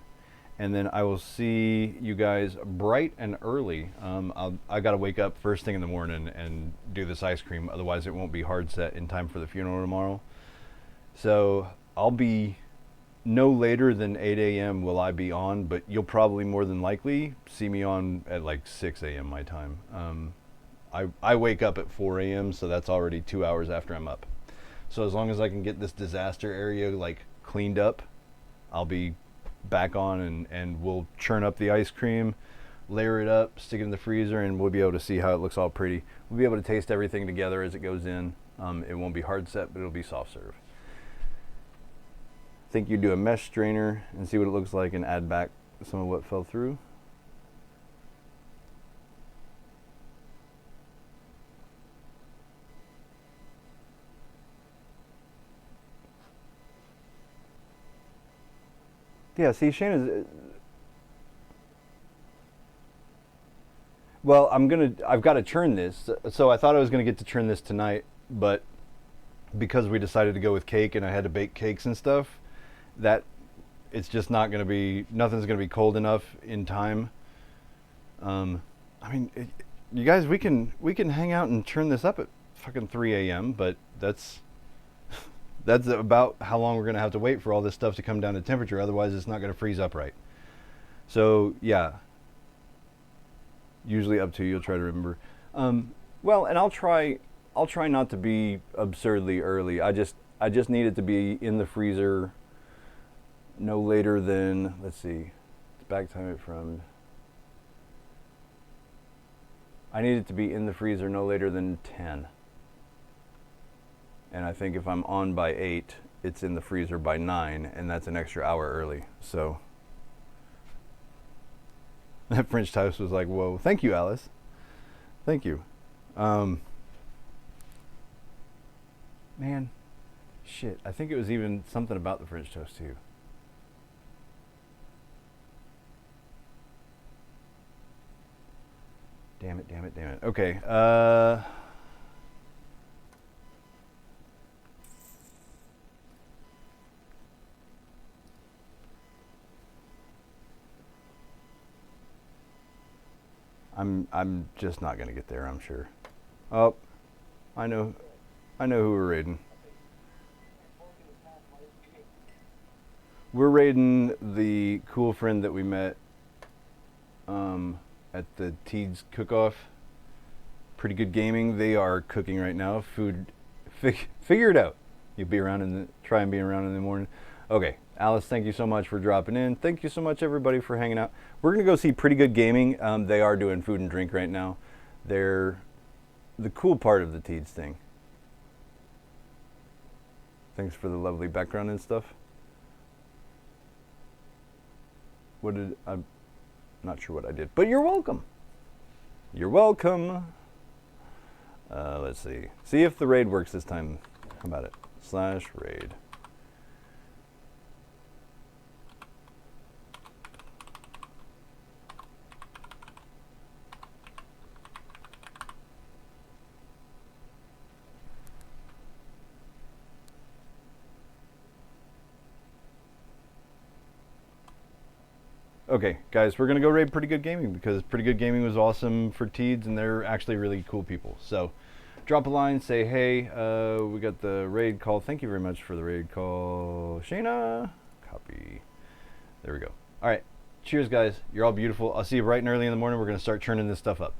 And then I will see you guys bright and early. I gotta wake up first thing in the morning and do this ice cream, otherwise it won't be hard set in time for the funeral tomorrow. So I'll be no later than 8 a.m. will I be on, but you'll probably more than likely see me on at like 6 a.m. my time. I wake up at 4 a.m., so that's already 2 hours after I'm up. So as long as I can get this disaster area like cleaned up, I'll be back on, and we'll churn up the ice cream, layer it up, stick it in the freezer, and we'll be able to see how it looks all pretty. We'll be able to taste everything together as it goes in. It won't be hard set, but it'll be soft serve. I think you do a mesh strainer and see what it looks like and add back some of what fell through. Yeah, see, Shayna's. Well, I've got to churn this. So I thought I was gonna get to churn this tonight, but because we decided to go with cake and I had to bake cakes and stuff, that it's just not gonna be, nothing's gonna be cold enough in time. I mean, you guys, we can hang out and churn this up at fucking 3 a.m., but that's about how long we're gonna have to wait for all this stuff to come down to temperature. Otherwise, it's not gonna freeze up right. So yeah, usually up to you. You'll try to remember. Well, and I'll try not to be absurdly early. I just need it to be in the freezer no later than, let's see, back time it from. I need it to be in the freezer no later than 10. And I think if I'm on by 8, it's in the freezer by 9, and that's an extra hour early. So that French toast was like, whoa. Thank you, Alice. Thank you. Man, shit. I think it was even something about the French toast, too. Damn it, damn it, damn it. Okay. I'm just not gonna get there, I'm sure. Oh, I know who we're raiding. We're raiding the cool friend that we met at the Teeds cook-off. Pretty Good Gaming. They are cooking right now. Food, figure it out. You'll be around try and be around in the morning. Okay, Alice, thank you so much for dropping in. Thank you so much, everybody, for hanging out. We're gonna go see Pretty Good Gaming. They are doing food and drink right now. They're the cool part of the Teeds thing. Thanks for the lovely background and stuff. I'm not sure what I did, but you're welcome. You're welcome. Let's see. See if the raid works this time. How about it? /raid. Okay, guys, we're gonna go raid Pretty Good Gaming because Pretty Good Gaming was awesome for Teeds, and they're actually really cool people. So, drop a line, say hey. We got the raid call. Thank you very much for the raid call, Shayna. Copy. There we go. All right, cheers, guys. You're all beautiful. I'll see you bright and early in the morning. We're gonna start churning this stuff up.